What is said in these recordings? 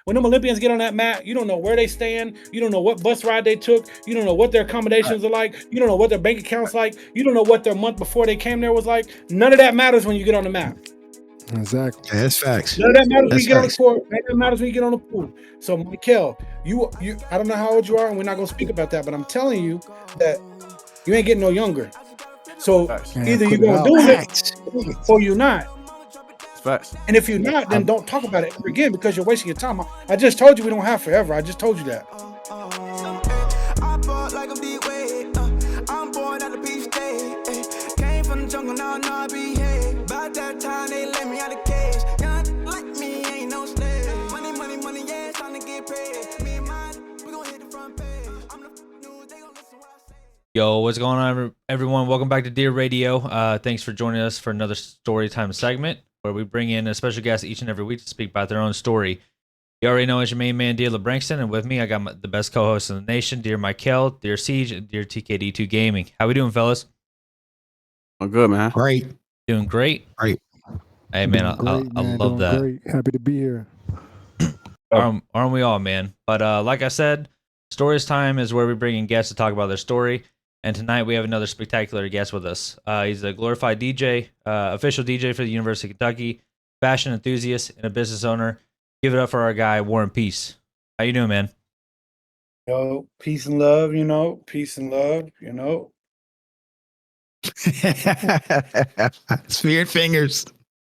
When them Olympians get on that mat, you don't know where they stand. You don't know what bus ride they took. You don't know what their accommodations are like. You don't know what their bank accounts like. You don't know what their month before they came there was like. None of that matters when you get on the mat. Exactly. Yeah, that's facts. None of that matters when That's you get on the facts. court. None of that matters when you get on the pool. So, Mikel, you, I don't know how old you are, and we're not gonna speak about that, but I'm telling you that you ain't getting no younger. So Man, either put you it gonna out. do it Facts. or you're not. Facts. And if you're not, then don't talk about it ever again because you're wasting your time. I just told you we don't have forever. I just told you that. I fought like I'm D-Wade. I'm born out of beach state. Came from the jungle, now I know I behave. About that time they let me out of cage. Young like me ain't no slave. Money, money, money, yeah, it's time to get paid. Me and mine, we gon' hit the front page. I'm the news, they gon' listen what I say. Yo, what's going on, everyone? Welcome back to Dear Radio. Thanks for joining us for another story time segment where we bring in a special guest each and every week to speak about their own story. You already know it's your main man, Dear LeBrankston, and with me, I got the best co-host in the nation, Dear Mikel, Dear Siege, and Dear TKD2 Gaming. How we doing, fellas? I'm good, man. Great. Doing great? Great. Hey, man, Doing great, I man. love Doing that. Great. Happy to be here. Aren't we all, man? But like I said, Stories Time is where we bring in guests to talk about their story. And tonight we have another spectacular guest with us. He's a glorified DJ, official DJ for the University of Kentucky, fashion enthusiast, and a business owner. Give it up for our guy, Warren Peace. How you doing, man? Yo, peace and love, you know. Peace and love, you know. Spirit fingers.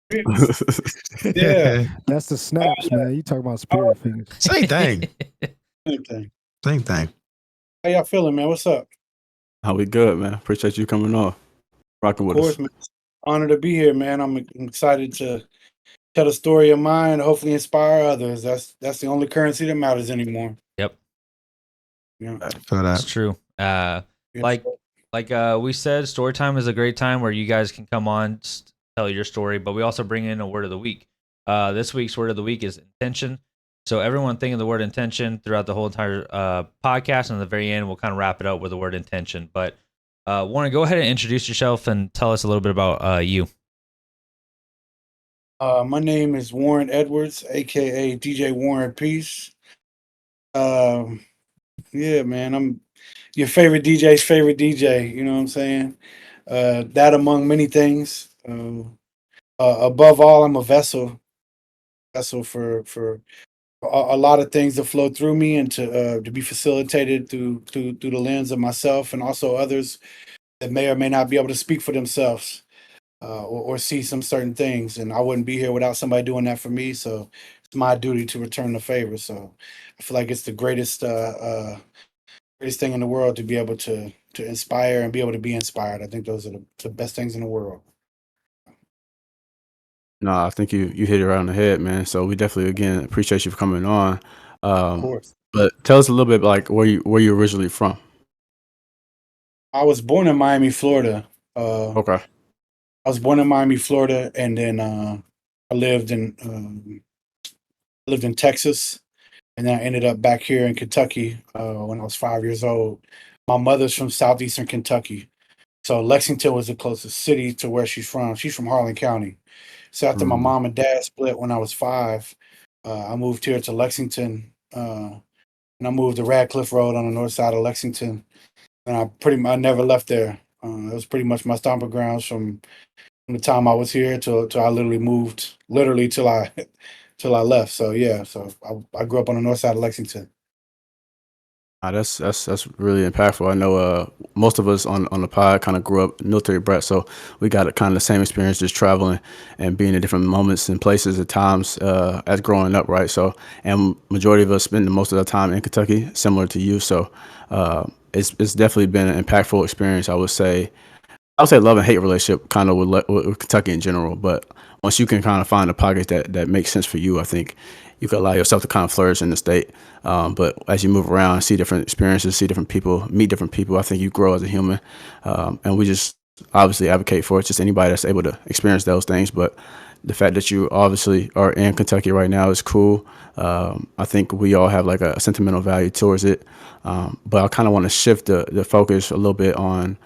Yeah, That's the snaps, man. You talking about spirit fingers. Same thing. same thing. Same thing. How y'all feeling, man? What's up? How we good, man. Appreciate you coming on. Rocking Of with course, us. man. Honored to be here, man. I'm excited to tell a story of mine, hopefully inspire others. That's the only currency that matters anymore. Yep, Yeah. For that's that. true. Yeah. Like we said, story time is a great time where you guys can come on, tell your story, but we also bring in a word of the week. This week's word of the week is intention. So everyone think of the word intention throughout the whole entire podcast, and at the very end, we'll kind of wrap it up with the word intention. But Warren, go ahead and introduce yourself and tell us a little bit about you. My name is Warren Edwards, aka DJ Warren Peace. Yeah, man, I'm your favorite DJ's favorite DJ. You know what I'm saying? That among many things. Above all, I'm a vessel for a lot of things to flow through me and to be facilitated through the lens of myself and also others that may or may not be able to speak for themselves or see some certain things. And I wouldn't be here without somebody doing that for me. So it's my duty to return the favor. So I feel like it's the greatest thing in the world to be able to inspire and be able to be inspired. I think those are the best things in the world. No, I think you hit it right on the head, man. So we definitely again appreciate you for coming on. Of course. But tell us a little bit like where you originally from. I was born in Miami, Florida. Okay. I was born in Miami, Florida, and then I lived in Texas, and then I ended up back here in Kentucky when I was 5 years old. My mother's from southeastern Kentucky, so Lexington was the closest city to where she's from. She's from Harlan County. So after my mom and dad split when I was 5, I moved here to Lexington, and I moved to Radcliffe Road on the north side of Lexington, and I never left there. It was pretty much my stomping grounds from the time I was here till I literally moved, till I left. So yeah, so I grew up on the north side of Lexington. That's really impactful. I know most of us on the pod kind of grew up military brat, so we got kind of the same experience just traveling and being in different moments and places at times as growing up, right? So, and majority of us spend most of our time in Kentucky, similar to you. So, it's definitely been an impactful experience. I would say love and hate relationship kind of with Kentucky in general, but once you can kind of find a pocket that makes sense for you, I think you can allow yourself to kind of flourish in the state. But as you move around, see different experiences, see different people, meet different people, I think you grow as a human. And we just obviously advocate for it. Just anybody that's able to experience those things. But the fact that you obviously are in Kentucky right now is cool. I think we all have like a sentimental value towards it. But I kind of want to shift the focus a little bit on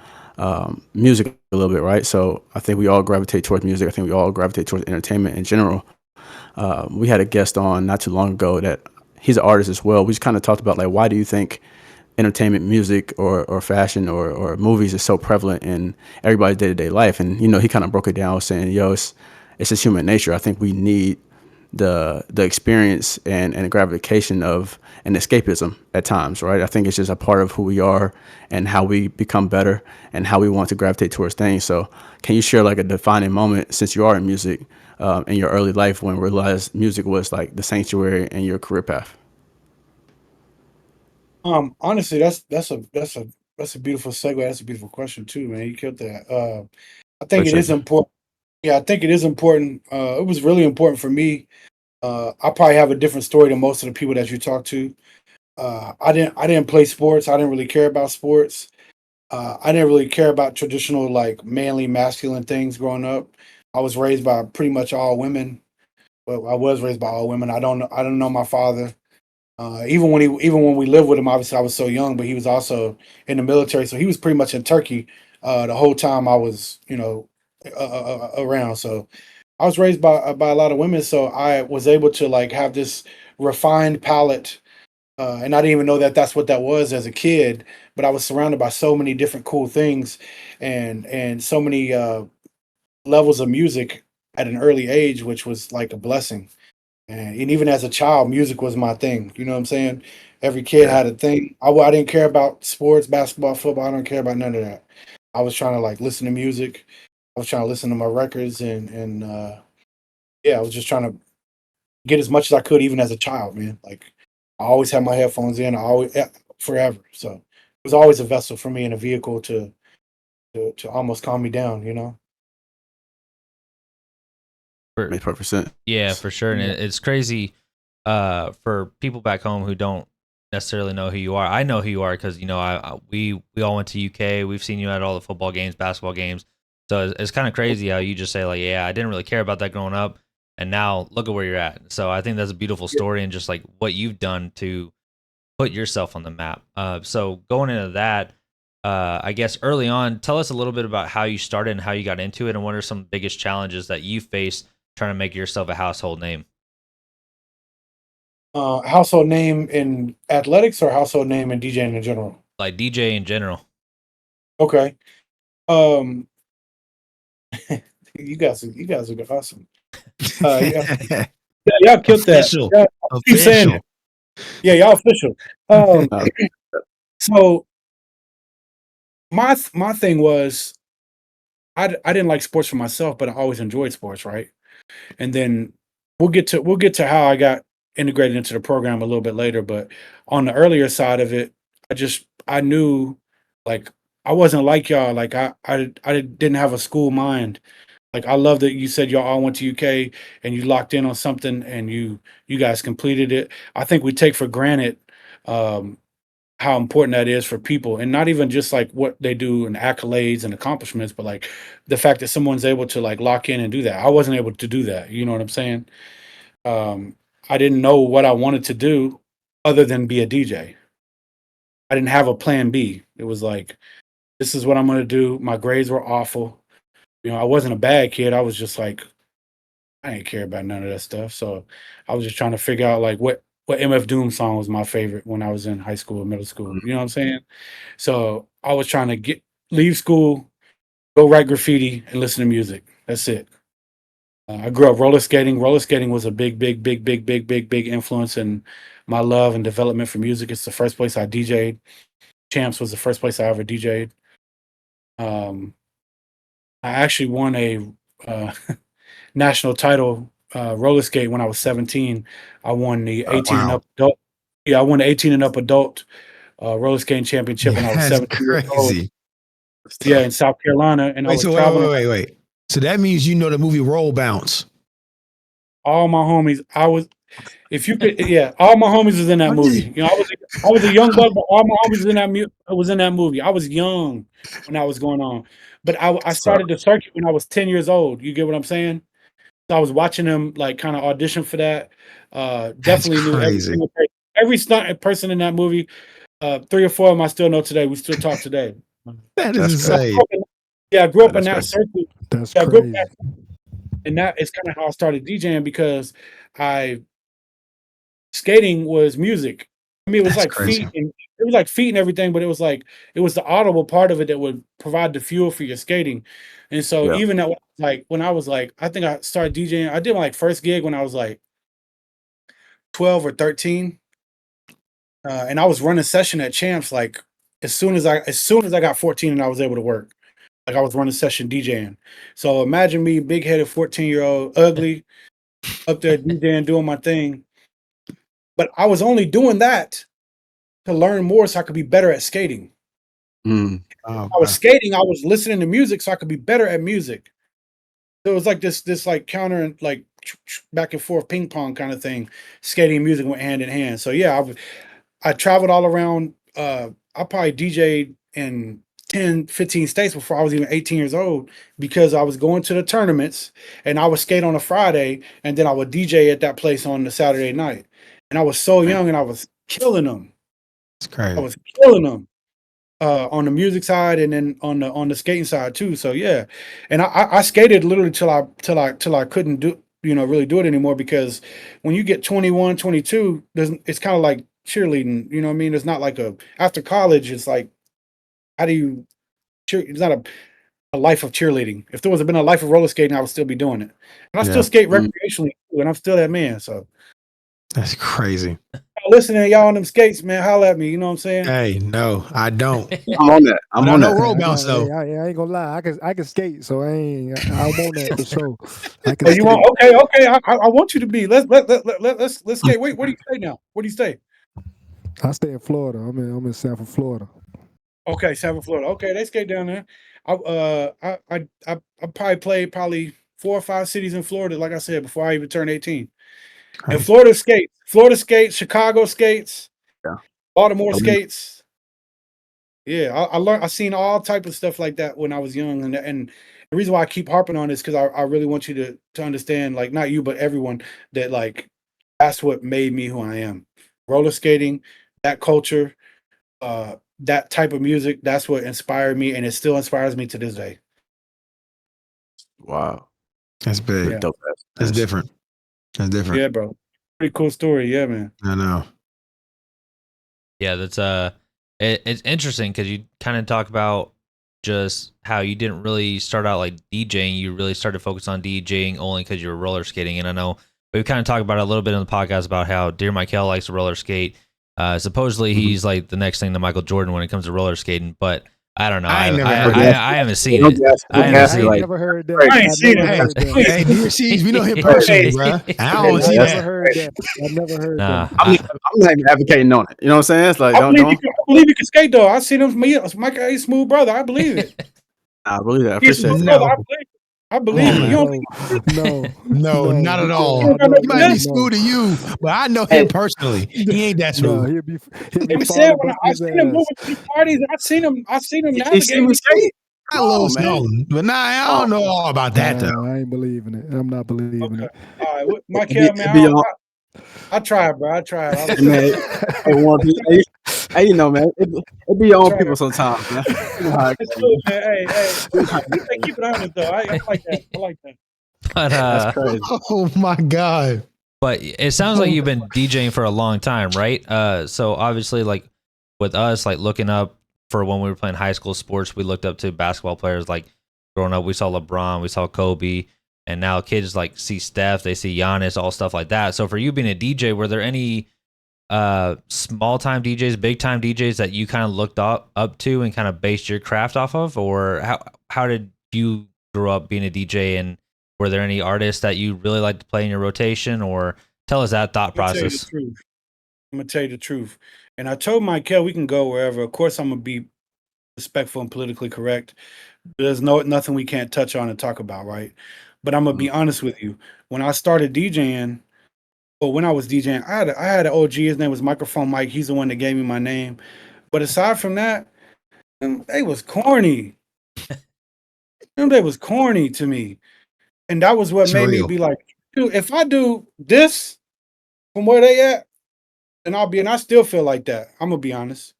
music a little bit, right? So I think we all gravitate towards music. I think we all gravitate towards entertainment in general. We had a guest on not too long ago that he's an artist as well. We just kind of talked about like, why do you think entertainment, music, or fashion or movies is so prevalent in everybody's day-to-day life? And he kind of broke it down saying, it's just human nature. I think we need the experience and the gratification of an escapism at times, right? I think it's just a part of who we are and how we become better and how we want to gravitate towards things. So can you share like a defining moment, since you are in music, in your early life, when you realized music was like the sanctuary in your career path? Honestly, that's a beautiful segue. That's a beautiful question too, man. You killed that. I think it Appreciate is you. important. Yeah, I think it is important. It was really important for me. I probably have a different story than most of the people that you talk to. I didn't play sports. I didn't really care about sports. I didn't really care about traditional like manly, masculine things growing up. I was raised by pretty much all women. Well, I was raised by all women. I don't know my father. Even when we lived with him, obviously I was so young, but he was also in the military, so he was pretty much in Turkey the whole time I was, around. So I was raised by a lot of women, so I was able to like have this refined palate, and I didn't even know that that's what that was as a kid. But I was surrounded by so many different cool things, and so many levels of music at an early age, which was like a blessing. And even as a child, music was my thing. You know what I'm saying? Every kid Yeah. had a thing. I didn't care about sports, basketball, football. I don't care about none of that. I was trying to like listen to music. I was trying to listen to my records, and yeah, I was just trying to get as much as I could, even as a child, man. Like I always had my headphones in. I always forever. So it was always a vessel for me and a vehicle to almost calm me down. You know? Makes perfect sense. Yeah, for sure. And Yeah. it's crazy for people back home who don't necessarily know who you are. I know who you are because we all went to UK. We've seen you at all the football games, basketball games. So it's kind of crazy how you just say like, yeah, I didn't really care about that growing up, and now look at where you're at. So I think that's a beautiful story and just like what you've done to put yourself on the map. So going into that, I guess early on, tell us a little bit about how you started and how you got into it, and what are some biggest challenges that you faced trying to make yourself a household name? Household name in athletics or household name in DJing in general? Like DJ in general. Okay. Um, you guys are awesome. Yeah, y'all killed that. Official. Yeah, keep saying Official. it. Yeah, y'all official. Uh, So my thing was I didn't like sports for myself, but I always enjoyed sports, right? And then we'll get to how I got integrated into the program a little bit later. But on the earlier side of it, I knew like I wasn't like y'all. Like I didn't have a school mind. Like I love that you said y'all all went to UK and you locked in on something and you guys completed it. I think we take for granted um, how important that is for people, and not even just like what they do and accolades and accomplishments, but like the fact that someone's able to like lock in and do that. I wasn't able to do that. You know what I'm saying? Um, I didn't know what I wanted to do other than be a DJ. I didn't have a plan B. It was like, this is what I'm going to do. My grades were awful. I wasn't a bad kid. I was just like, I didn't care about none of that stuff. So I was just trying to figure out like what MF Doom song was my favorite when I was in high school or middle school. You know what I'm saying? So I was trying to leave school, go write graffiti, and listen to music. That's it. I grew up roller skating. Roller skating was a big, big, big, big, big, big, big influence in my love and development for music. It's the first place I DJ'd. Champs was the first place I ever DJ'd. Um, I actually won a national title roller skate when I was 17. I won the 18 and Wow. up adult. Yeah, I won the 18 and up adult roller skating championship when I was That's 17 years old. crazy. Yeah, in South Carolina, and I Wait, was so traveling. wait. So that means you know the movie Roll Bounce. All my homies, if you could, yeah, all my homies was in that I'm movie. just- I was a young buck, but all my homies was in that movie. I was young when that was going on, but I So started the circuit when I was 10 years old. You get what I'm saying? So I was watching them like kind of audition for that. that's Definitely knew crazy. every stunt person in that movie. 3 or 4 of them I still know today. We still talk today. That is That's crazy. insane. Yeah, I grew up in That's that crazy. circle. That's Yeah, I grew up in crazy. that, and that is kind of how I started DJing because I skating was music. I mean, it was That's like crazy. feet and everything, but it was the audible part of it that would provide the fuel for your skating. And so Yeah. even at like when I was like, I think I started DJing. I did my like first gig when I was like 12 or 13. And I was running session at Champs like as soon as I got 14 and I was able to work. Like I was running session DJing. So imagine me, big headed 14-year-old, ugly, up there DJing, doing my thing. But I was only doing that to learn more so I could be better at skating. Mm. Oh, I was skating, I was listening to music so I could be better at music. So it was like this like counter and like back and forth ping pong kind of thing. Skating and music went hand in hand. So yeah, I traveled all around. I probably DJ'd in 10, 15 states before I was even 18 years old because I was going to the tournaments and I would skate on a Friday and then I would DJ at that place on the Saturday night. And I was so young and I was killing them. it's I crazy. was killing them on the music side and then on the skating side too. So yeah, and I skated literally till I couldn't do really do it anymore because when you get 21, 22, it's kind of like cheerleading. You know what I mean? It's not like after college. It's like how do you cheer? It's not a life of cheerleading. If there was been a life of roller skating, I would still be doing it. And I Yeah. still skate recreationally too, and I'm still that man. So That's crazy. listening to y'all on them skates, man, holla at me. You know what I'm saying? Hey, no, I don't. I'm on that. I'm But I on know that. roll I bounce though. I ain't gonna lie. I can skate, so I'm on that for sure. I can Oh, you skate. want okay? I want you to be. Let's skate. Wait, where do you stay now? Where do you stay? I stay in Florida. I'm in South Florida. Okay, South Florida. Okay, they skate down there. I probably played 4 or 5 cities in Florida, like I said, before I even turned 18. And Crazy. Florida skates, Chicago skates, Yeah. Baltimore skates. Yeah, I learned. I seen all type of stuff like that when I was young, and the reason why I keep harping on this because I really want you to understand, like not you but everyone, that like that's what made me who I am. Roller skating, that culture, that type of music, that's what inspired me, and it still inspires me to this day. Wow. That's big. Yeah. Dope. That's different. That's different. Yeah, bro. Pretty cool story. Yeah, man. I know. Yeah, that's it's interesting because you kind of talk about just how you didn't really start out like DJing. You really started to focus on DJing only because you were roller skating. And I know we kind of talked about it a little bit in the podcast about how Dear Michael likes to roller skate. Supposedly he's like the next thing to Michael Jordan when it comes to roller skating, but I don't know. I I ain't never heard that. haven't seen Don't it. gas- I don't haven't gas seen me it. like- Never heard that. I ain't seen it. Hey, Heard that. hey, dear C's, we know him Hey. personally, bro. I don't Hey, see I that. never heard that. I never heard Nah, that. I'm not even advocating on it. You know what I'm saying? It's like I don't. believe you can skate though. I seen him. Michael A. Smooth brother. I believe it. I believe that. I He's a appreciate smooth that. No. brother. I believe Come it. on, You man. don't No, not at all. I don't He might be know. smooth to you, but I know him Hey. personally. He ain't that No, smooth. he'll be I'm saying falling, when busting I his seen him ass. moving to these parties, I seen him You see navigating. me skate? I a little Oh, man. known, but nah, I don't know all about that though. I ain't believing it. I'm not believing Okay. it. All right, It Michael, be man, on- I tried, bro. I tried. I was man, hey, one piece- hey, you know, man, it be your own Try people to- sometimes, man. You know how it It's goes. cool, man. Hey, keep it honest though. I like that. I like that. but That's crazy. Oh my god. But it sounds like you've been DJing for a long time, right? So obviously, like with us, like looking up for when we were playing high school sports, we looked up to basketball players. Like growing up, we saw LeBron, we saw Kobe, and now kids like see Steph, they see Giannis, all stuff like that. So for you being a DJ, were there any small time DJs, big time DJs that you kind of looked up to and kind of based your craft off of, or how did you grow up being a DJ, and were there any artists that you really liked to play in your rotation, or tell us that thought I'm gonna tell you the process? truth. I'm gonna tell you the truth. And I told Michael we can go wherever. Of course, I'm gonna be respectful and politically correct. There's nothing we can't touch on and talk about, right? But I'm gonna be honest with you. When I started DJing, or when I was DJing, I had an OG. His name was Microphone Mike. He's the one that gave me my name. But aside from that, they was corny. They was corny to me, and that was what It's made me real. be like, dude, if I do this from where they at, then I'll be. And I still feel like that. I'm gonna be honest.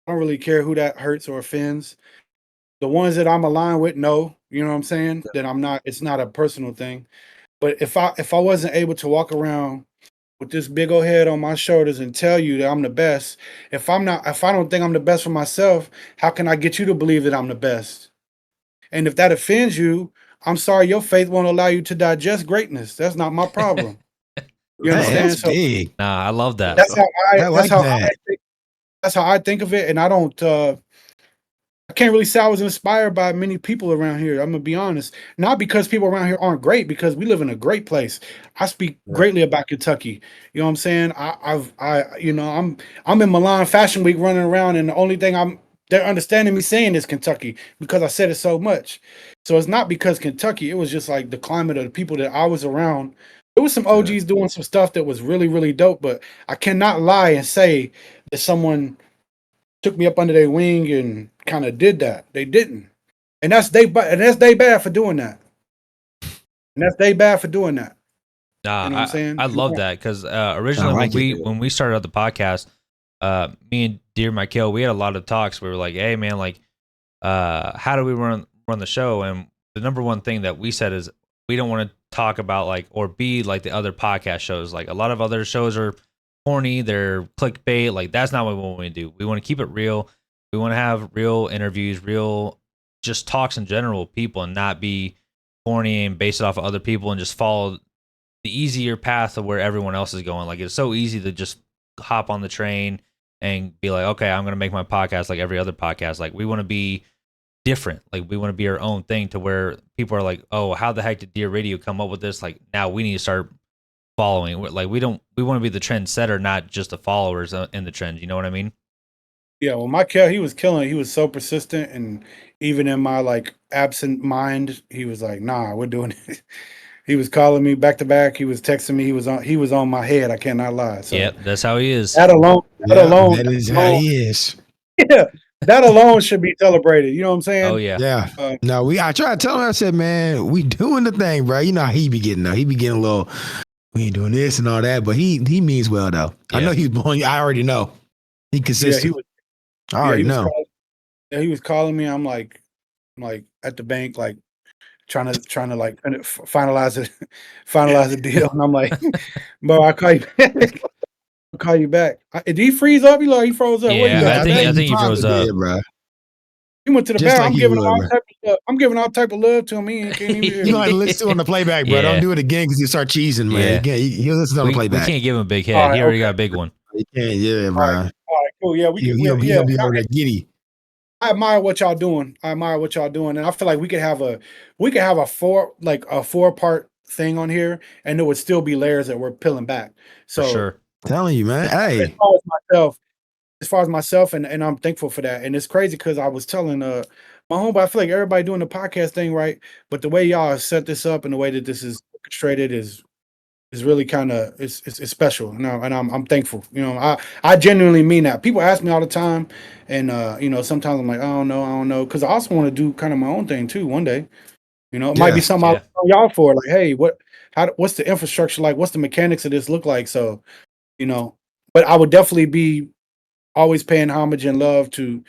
I don't really care who that hurts or offends. The ones that I'm aligned with, no, you know what I'm saying? That I'm not. It's not a personal thing. But if I wasn't able to walk around with this big old head on my shoulders and tell you that I'm the best. If I don't think I'm the best for myself, how can I get you to believe that I'm the best? And if that offends you, I'm sorry, your faith won't allow you to digest greatness. That's not my problem. You Hey, understand? that's So big. Nah, I love that. that's how I like that. that's how I think of it. And I don't I can't really say I was inspired by many people around here. I'm gonna be honest. Not because people around here aren't great, because we live in a great place. I speak greatly about Kentucky. You know what I'm saying? I'm in Milan Fashion Week running around, and the only thing they're understanding me saying is Kentucky because I said it so much. So it's not because Kentucky, it was just like the climate of the people that I was around. There was some OGs doing some stuff that was really, really dope, but I cannot lie and say that someone took me up under their wing and kind of did that. They didn't. And that's they bad for doing that. And that's they bad for doing that. Nah, You know what I'm saying? I love that because originally like when we started out the podcast, me and Dear Michael, we had a lot of talks. We were like, hey man, like how do we run the show? And the number one thing that we said is we don't want to talk about like or be like the other podcast shows. Like a lot of other shows are corny, they're clickbait. Like that's not what we want to do. We want to keep it real. We want to have real interviews, real just talks in general with people, and not be corny and base it off of other people and just follow the easier path of where everyone else is going. Like it's so easy to just hop on the train and be like, okay, I'm going to make my podcast like every other podcast. Like we want to be different. Like we want to be our own thing to where people are like, oh, how the heck did Dear Radio come up with this? Like now we need to start following. Like we want to be the trendsetter, not just the followers in the trend. You know what I mean? Yeah, well, Michael, he was killing it. He was so persistent, and even in my like absent mind, he was like, "Nah, we're doing it." He was calling me back to back. He was texting me. He was on my head. I cannot lie. So Yep, that's how he is. that alone, That is how he is. yeah, that alone should be celebrated. You know what I'm saying? Oh yeah. Yeah. No, I tried to tell him, I said, man, we doing the thing, bro. You know how he be getting though. He be getting a little, we ain't doing this and all that, but he means well though. Yeah. I know he's born. I already know. He consistent. I already know. He was calling me. I'm like at the bank, like trying to like finalize the deal. And I'm like, bro, I'll call you back. I'll call you back. Did he freeze up? He froze up. Yeah, I think he froze up. Bro. He went to the Just back. like I'm giving all type of love to him. He can't even hear You me. gotta listen to it on the playback, bro. Yeah. Don't do it again because you start cheesing, man. Yeah. He'll listen on the We playback. can't give him a big head. All right, He already okay. got a big one. You can't, yeah, bro. All right, cool. Yeah, He'll be over there giddy. I admire what y'all doing. And I feel like we could have a 4-part thing on here, and there would still be layers that we're peeling back. So For sure. Telling you, man. Hey. as far as myself, and I'm thankful for that. And it's crazy because I was telling my homeboy, I feel like everybody doing the podcast thing right, but the way y'all set this up and the way that this is orchestrated is really kind of it's special. And I'm thankful. You know, I genuinely mean that. People ask me all the time, and sometimes I'm like, I don't know, because I also want to do kind of my own thing too one day. You know, it might be something I'll tell y'all for, like, hey, what's the infrastructure like? What's the mechanics of this look like? So, but I would definitely be always paying homage and love to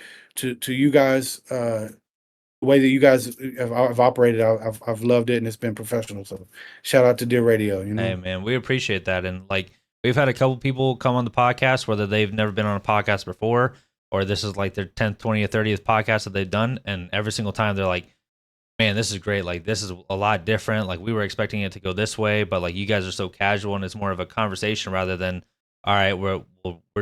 you guys. The way that you guys have operated, I've loved it, and it's been professional. So shout out to Dear Radio. Hey man, we appreciate that. And like we've had a couple people come on the podcast, whether they've never been on a podcast before or this is like their 10th, 20th, 30th podcast that they've done, and every single time they're like, man, this is great. Like this is a lot different. Like we were expecting it to go this way, but like you guys are so casual and it's more of a conversation rather than, all right, we're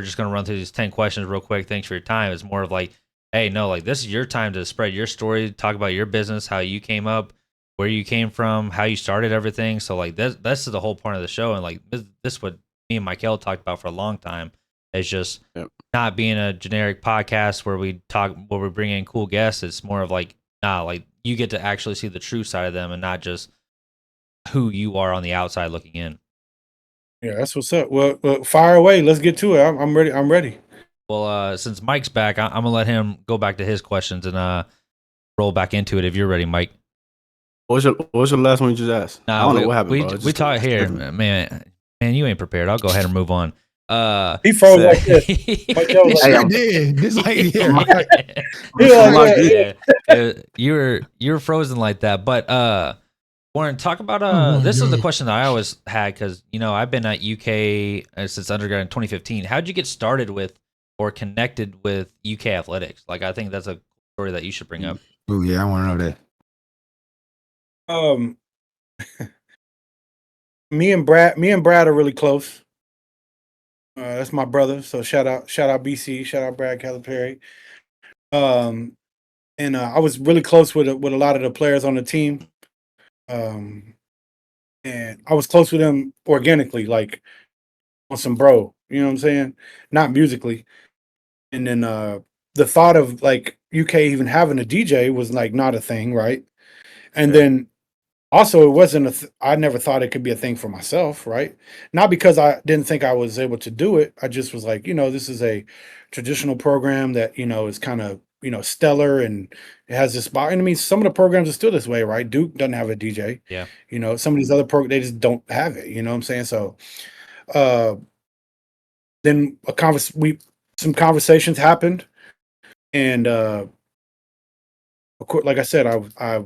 just gonna run through these 10 questions real quick. Thanks for your time. It's more of like, hey, no, like this is your time to spread your story, talk about your business, how you came up, where you came from, how you started everything. So like that's the whole point of the show. And like this is what me and Michael talked about for a long time. It's just not being a generic podcast where we bring in cool guests. It's more of like, nah, like you get to actually see the true side of them and not just who you are on the outside looking in. Yeah, that's what's up. Well, fire away. Let's get to it. I'm ready. Well, since Mike's back, I'm gonna let him go back to his questions and roll back into it. If you're ready, Mike. What was your last one you just asked? I don't know what happened. We talked here, man. You ain't prepared. I'll go ahead and move on. He froze like this. I did. This like You were frozen like that. But Warren, talk about Oh, this is the God. question that I always had because I've been at UK since undergrad in 2015. How'd you get started with or connected with UK athletics? Like, I think that's a story that you should bring up. Oh yeah, I want to know that. Um, me and Brad are really close. That's my brother. So shout out BC, shout out Brad Calipari. Um, and I was really close with a lot of the players on the team. And I was close with them organically, like on some bro. You know what I'm saying? Not musically. And then the thought of like UK even having a DJ was like not a thing, right? And Yeah. then also it wasn't I never thought it could be a thing for myself, right? Not because I didn't think I was able to do it. I just was like, this is a traditional program that is kind of stellar, and it has this spot. And I mean, some of the programs are still this way, right? Duke doesn't have a DJ. Yeah. Some of these other programs, they just don't have it. You know what I'm saying? So uh then some conversations happened, and of course, like I said, I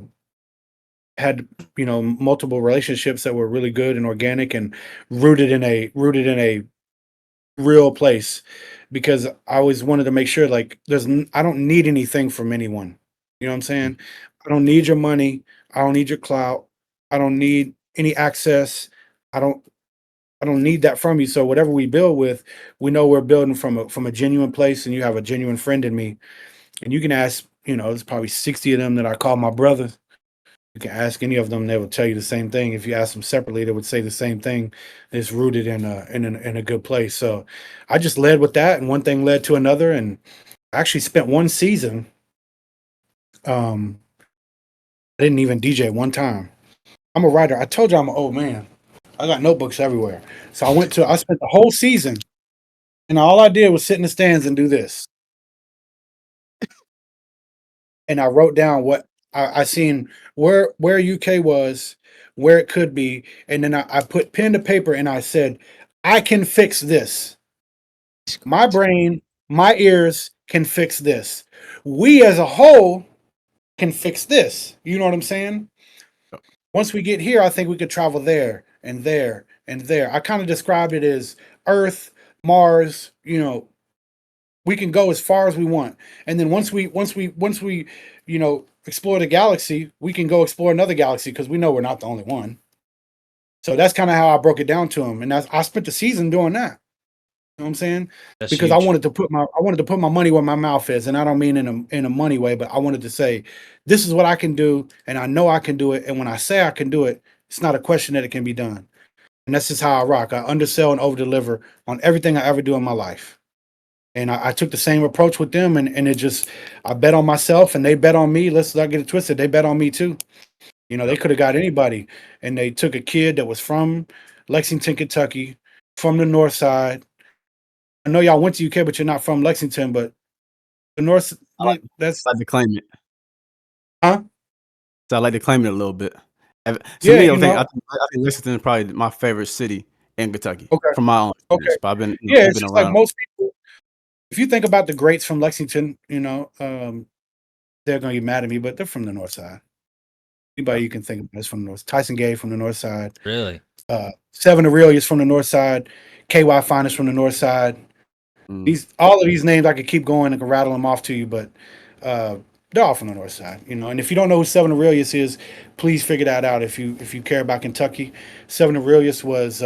had multiple relationships that were really good and organic and rooted in a real place, because I always wanted to make sure like I don't need anything from anyone. You know what I'm saying? I don't need your money. I don't need your clout. I don't need any access. I don't I don't need that from you. So whatever we build with, we know we're building from a genuine place, and you have a genuine friend in me. And you can ask, there's probably 60 of them that I call my brothers. You can ask any of them; they will tell you the same thing. If you ask them separately, they would say the same thing. It's rooted in a good place. So I just led with that, and one thing led to another, and I actually spent one season. Um, I didn't even DJ one time. I'm a writer. I told you I'm an old man. I got notebooks everywhere. So I spent the whole season, and all I did was sit in the stands and do this. And I wrote down what I seen, where UK was, where it could be, and then I put pen to paper and I said, I can fix this. My brain, my ears can fix this. We as a whole can fix this. You know what I'm saying? Once we get here, I think we could travel there and there and there. I kind of described it as Earth, Mars, we can go as far as we want. And then once we explore the galaxy, we can go explore another galaxy, because we know we're not the only one. So that's kind of how I broke it down to him. And I spent the season doing that. You know what I'm saying? That's Because huge. I wanted to put my money where my mouth is, and I don't mean in a money way, but I wanted to say, this is what I can do, and I know I can do it. And when I say I can do it, it's not a question that it can be done. And that's just how I rock. I undersell and over deliver on everything I ever do in my life. And I took the same approach with them, and I bet on myself, and they bet on me. Let's not get it twisted. They bet on me too. They could have got anybody, and they took a kid that was from Lexington, Kentucky, from the North Side. I know y'all went to UK, but you're not from Lexington, but the North, that's I like to claim it. huh? So I like to claim it a little bit. To Yeah, me, I think Lexington is probably my favorite city in Kentucky Okay, from my own okay, experience. But yeah. I've It's been just like around. most people. If you think about the greats from Lexington, they're gonna get mad at me, but they're from the North Side. Anybody you can think of is from the North. Tyson Gay from the North Side. Really? Seven Aurelius from the North Side. KY Finest from the North Side. Mm. All of these names I could keep going and can rattle them off to you, but they're all from the North Side, And if you don't know who Seven Aurelius is, please figure that out. If you care about Kentucky, Seven Aurelius was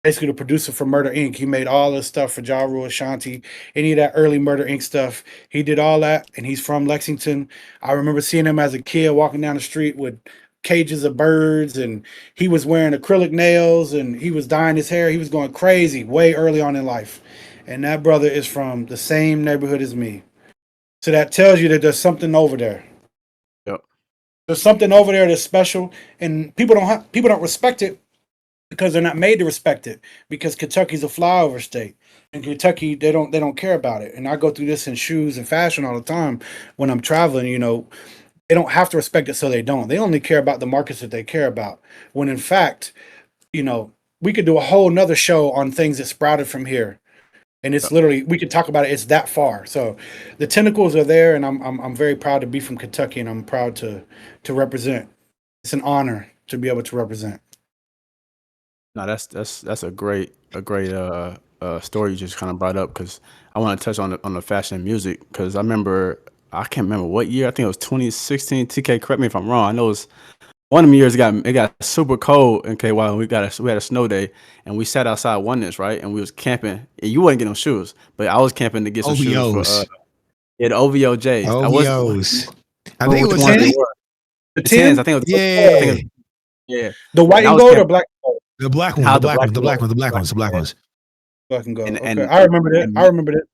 basically the producer for Murder Inc. He made all the stuff for Ja Rule, Ashanti, any of that early Murder Inc. stuff. He did all that, and he's from Lexington. I remember seeing him as a kid walking down the street with cages of birds, and he was wearing acrylic nails, and he was dyeing his hair. He was going crazy way early on in life. And that brother is from the same neighborhood as me. So that tells you that there's something over there. Yep. There's something over there that's special, and people don't respect it because they're not made to respect it. Because Kentucky's a flyover state, in Kentucky they don't care about it. And I go through this in shoes and fashion all the time when I'm traveling. They don't have to respect it, so they don't. They only care about the markets that they care about. When in fact, we could do a whole nother show on things that sprouted from here. And it's literally, we could talk about it. It's that far. So the tentacles are there, and I'm very proud to be from Kentucky, and I'm proud to represent. It's an honor. to be able to represent. No, that's a great story you just kind of brought up, because I want to touch on the fashion and music, because I can't remember what year. I think it was 2016. TK, correct me if I'm wrong. I know it was one of the years it got super cold in KY, and we had a snow day, and we sat outside Oneness, right, and we was camping. And you wasn't getting no shoes, but I was camping to get some shoes for OVOs. the OVOJs. I wasn't. OVOs. I Oh, think it with was. the I 10? think, The The tens. I 10? think it was. I think yeah. it was, yeah. The white And I and was gold or camping. black and gold? The black one. How The the black black ones. The and black gold. ones. The black Black, ones. The black yeah. ones. Black and gold. And Okay, and I remember that. I and remember that.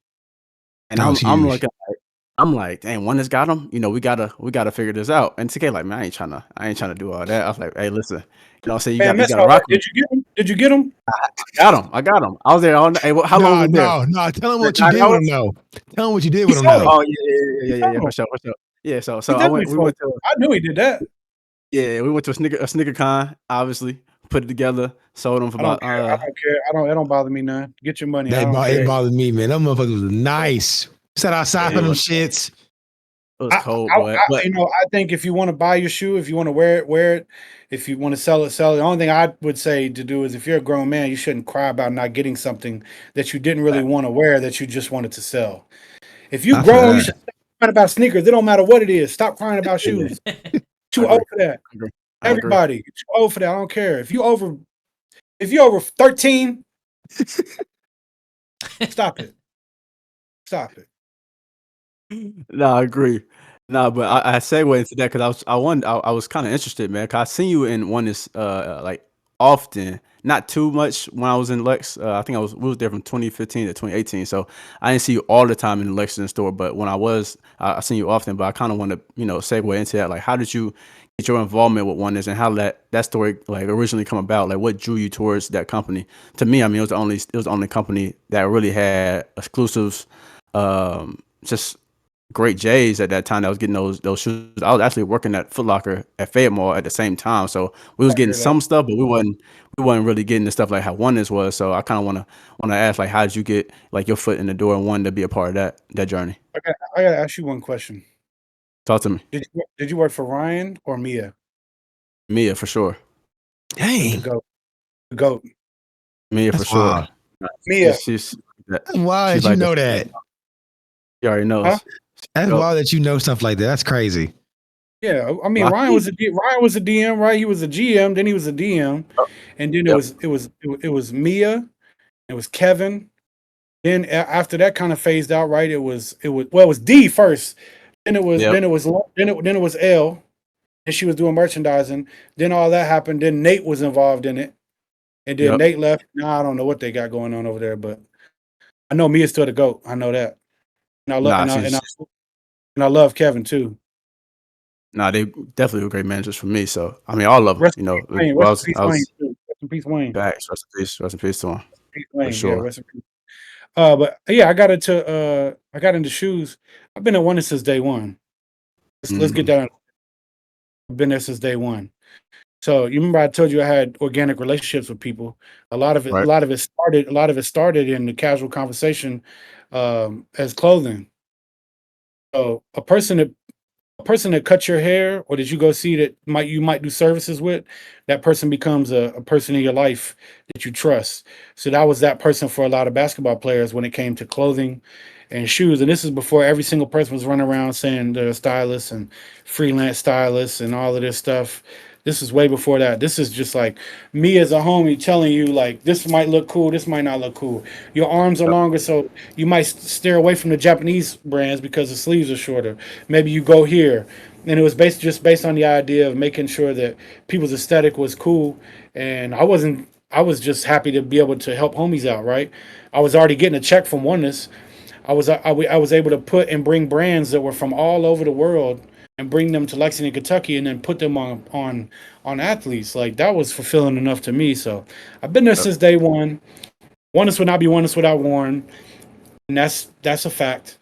and That I'm was I'm huge. looking like, I'm like, dang, one that's got them. We gotta figure this out. And TK like, man, I ain't trying to do all that. I was like, hey, listen, I'm saying Man, you that's gotta all right. rock with Did you get him? Did you get him? I got him. I was there all night. Hey, how long was No, we there? no. Tell them what you 9 did with hours? them, though. Tell them what you did He with them, told though. me. Oh He yeah, told me. for sure. Yeah, so He definitely we told me. went to I knew he did that. we went to a sneaker con, obviously, put it together, sold them for I don't about care. I don't care. It don't bother me none. Get your money. I don't It care. bothered me, man. Them motherfuckers was nice. Sat outside for it them was shits. cold, I, but I think if you want to buy your shoe, if you want to wear it. If you want to sell it, sell it. The only thing I would say to do is, if you're a grown man, you shouldn't cry about not getting something that you didn't really want to wear, that you just wanted to sell. If you I feel grown, you that. should stop crying about sneakers. It don't matter what it is. Stop crying about yeah, shoes. I Too agree. old for that. I agree. Everybody, you're too old for that. I don't care. If you over 13, stop it. Stop it. No, I agree. No, but I segue into that because I was kind of interested, man. Cause I seen you in one this like often, not too much when I was in Lex. I think we was there from 2015 to 2018, so I didn't see you all the time in the Lexington store. But when I seen you often. But I kind of want to segue into that. Like, how did you get your involvement with Oneness, and how that story like originally come about? Like, what drew you towards that company? To me, I mean, it was the only company that really had exclusives. Just great J's at that time that was getting those shoes. I was actually working at Foot Locker at Fayette Mall at the same time, so we was I getting hear that. some stuff, but we wasn't really getting the stuff like how Oneness was. So I kind of want to ask, like, how did you get like your foot in the door and wanted to be a part of that journey? I gotta ask you one question. Talk to me. Did you work for Ryan or Mia? Mia for sure. The Dang. goat. The goat. Mia for That's sure. wild. Mia. She's That's wild she's that you like know that. that. She already knows. Huh? That's Yo. wild that you know stuff like that. That's crazy. Yeah, I mean, Well, Ryan was a DM, right? He was a GM, then he was a DM, and then Yep. it was Mia, it was Kevin. Then after that kind of phased out, right? It was D first. Then it was Yep. then it was L, and she was doing merchandising. Then all that happened. Then Nate was involved in it, and then Yep. Nate left. Now I don't know what they got going on over there, but I know Mia's still the GOAT. I know that, and I love Nah, and I love Kevin too. Nah, they definitely were great managers for me. So I mean, all of them. Rest in peace, Wayne. I Rest in peace, Wayne. was Too. Rest in peace, Wayne. facts. Rest in peace to them. Peace, For Wayne. Yeah, sure. rest in peace. But yeah, I got into shoes. I've been at one since day one. Let's get Mhm. that. I've been there since day one. So you remember I told you I had organic relationships with people. A lot of it Right. started in the casual conversation as clothing. So a person that cut your hair, or did you go see that you might do services with, that person becomes a person in your life that you trust. So that was that person for a lot of basketball players when it came to clothing and shoes. And this is before every single person was running around saying they're stylists and freelance stylists and all of this stuff. This is way before that. This is just like me as a homie telling you, like, this might look cool, this might not look cool. Your arms are longer, so you might steer away from the Japanese brands because the sleeves are shorter. Maybe you go here. And it was just based on the idea of making sure that people's aesthetic was cool. And I was just happy to be able to help homies out, right? I was already getting a check from Oneness. I was able to put and bring brands that were from all over the world and bring them to Lexington, Kentucky, and then put them on athletes. Like, that was fulfilling enough to me. So I've been there since day one. Oneness would not be Oneness without Warren, and that's a fact.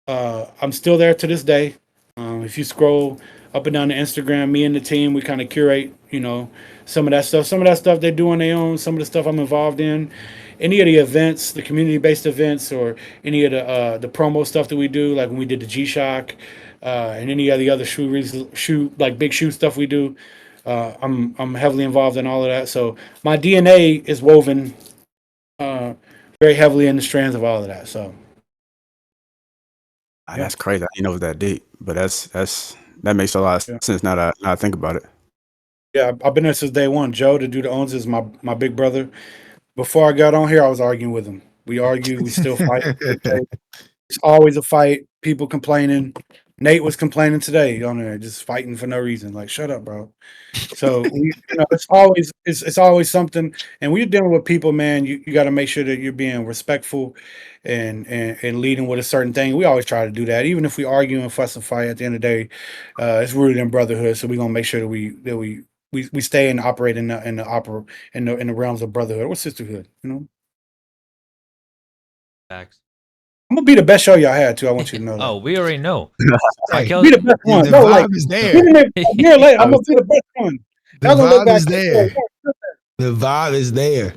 I'm still there to this day. If you scroll up and down the Instagram, me and the team, we kind of curate, some of that stuff. Some of that stuff they do on their own. Some of the stuff I'm involved in. Any of the events, the community-based events, or any of the promo stuff that we do, like when we did the G-Shock, and any of the other shoe like big shoe stuff we do. I'm heavily involved in all of that. So my DNA is woven uh, very heavily in the strands of all of that. So yeah, That's crazy. I didn't know it was that deep, but that makes a lot yeah, of sense now that I think about it. yeah. I've been there since day one. Joe, the dude that owns, is my big brother. Before I got on here, I was arguing with him. We argue. We still fight. It's always a fight. People complaining. Nate was complaining today on there, just fighting for no reason. Like, shut up, bro. So it's always something. And when you're dealing with people, man, you got to make sure that you're being respectful and leading with a certain thing. We always try to do that, even if we argue and fuss and fight. At the end of the day, it's rooted in brotherhood. So we're gonna make sure that we stay and operate in the realms of brotherhood or sisterhood. You know, Facts. I'm gonna be the best show y'all had too. I want you to know that. Oh, we already know. Hey, Michael, Be the best the one. No, like vibe is there. even if a year later, I'm gonna be the best one. The Y'all gonna look vibe back is and say, there. "Yo, The vibe is there.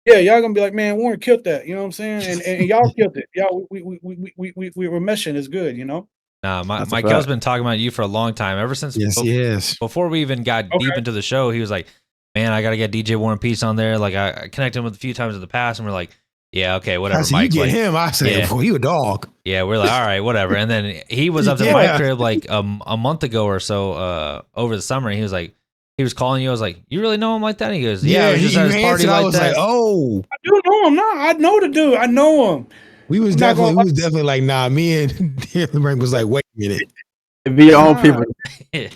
yeah, y'all gonna be like, man, Warren killed that. You know what I'm saying? And y'all killed it. Y'all, we were meshing is good. You know? nah, That's a Michael's fact. been talking about you for a long time. Ever since Yes. before we even got deep Okay. into the show, he was like, "Man, I gotta get DJ War and Peace on there." Like I connected him with a few times in the past, and we're like, "Yeah, okay, I whatever." said, you Mike's get like, him. I say, yeah. boy, you a dog. "Yeah," we're like, "All right, whatever." And then he was up to my Yeah. crib like a month ago or so over the summer. And he was like, he was calling you. I was like, "You really know him like that?" And he goes, "Yeah, I was just you at his party answered. I like was that." like, oh. I do know him. Nah, I know the dude. I know him. We was I'm not gonna definitely like, nah, me and Frank was like, wait a minute. Be your own Nah. people.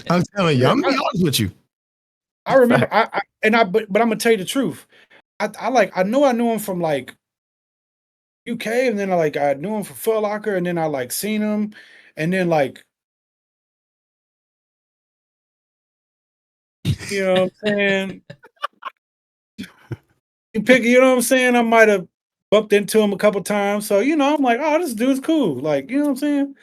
I'm telling you, Yeah, I'm gonna be honest with you. I remember. But I'm gonna tell you the truth. I knew him from like UK, and then I knew him from Foot Locker, and then I like seen him, and then like you know what I'm saying. You know what I'm saying? I might have bumped into him a couple times. So, I'm like, oh, this dude's cool. Like, you know what I'm saying?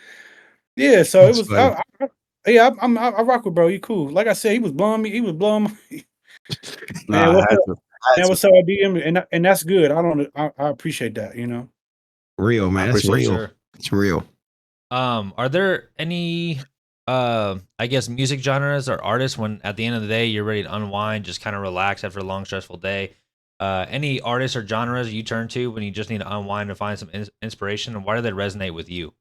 Yeah. So it That's was, funny. yeah, I rock with bro. You cool. Like I said, he was blowing me. He was blowing me. Man, Nah, I what's had up? to. I had Man, to. what's up, DM? And that's good. I appreciate that. Real, I man. That's appreciate real. Sure. It's real. Are there any I guess music genres or artists when at the end of the day you're ready to unwind, just kind of relax after a long stressful day? Any artists or genres you turn to when you just need to unwind and find some inspiration, and why do they resonate with you?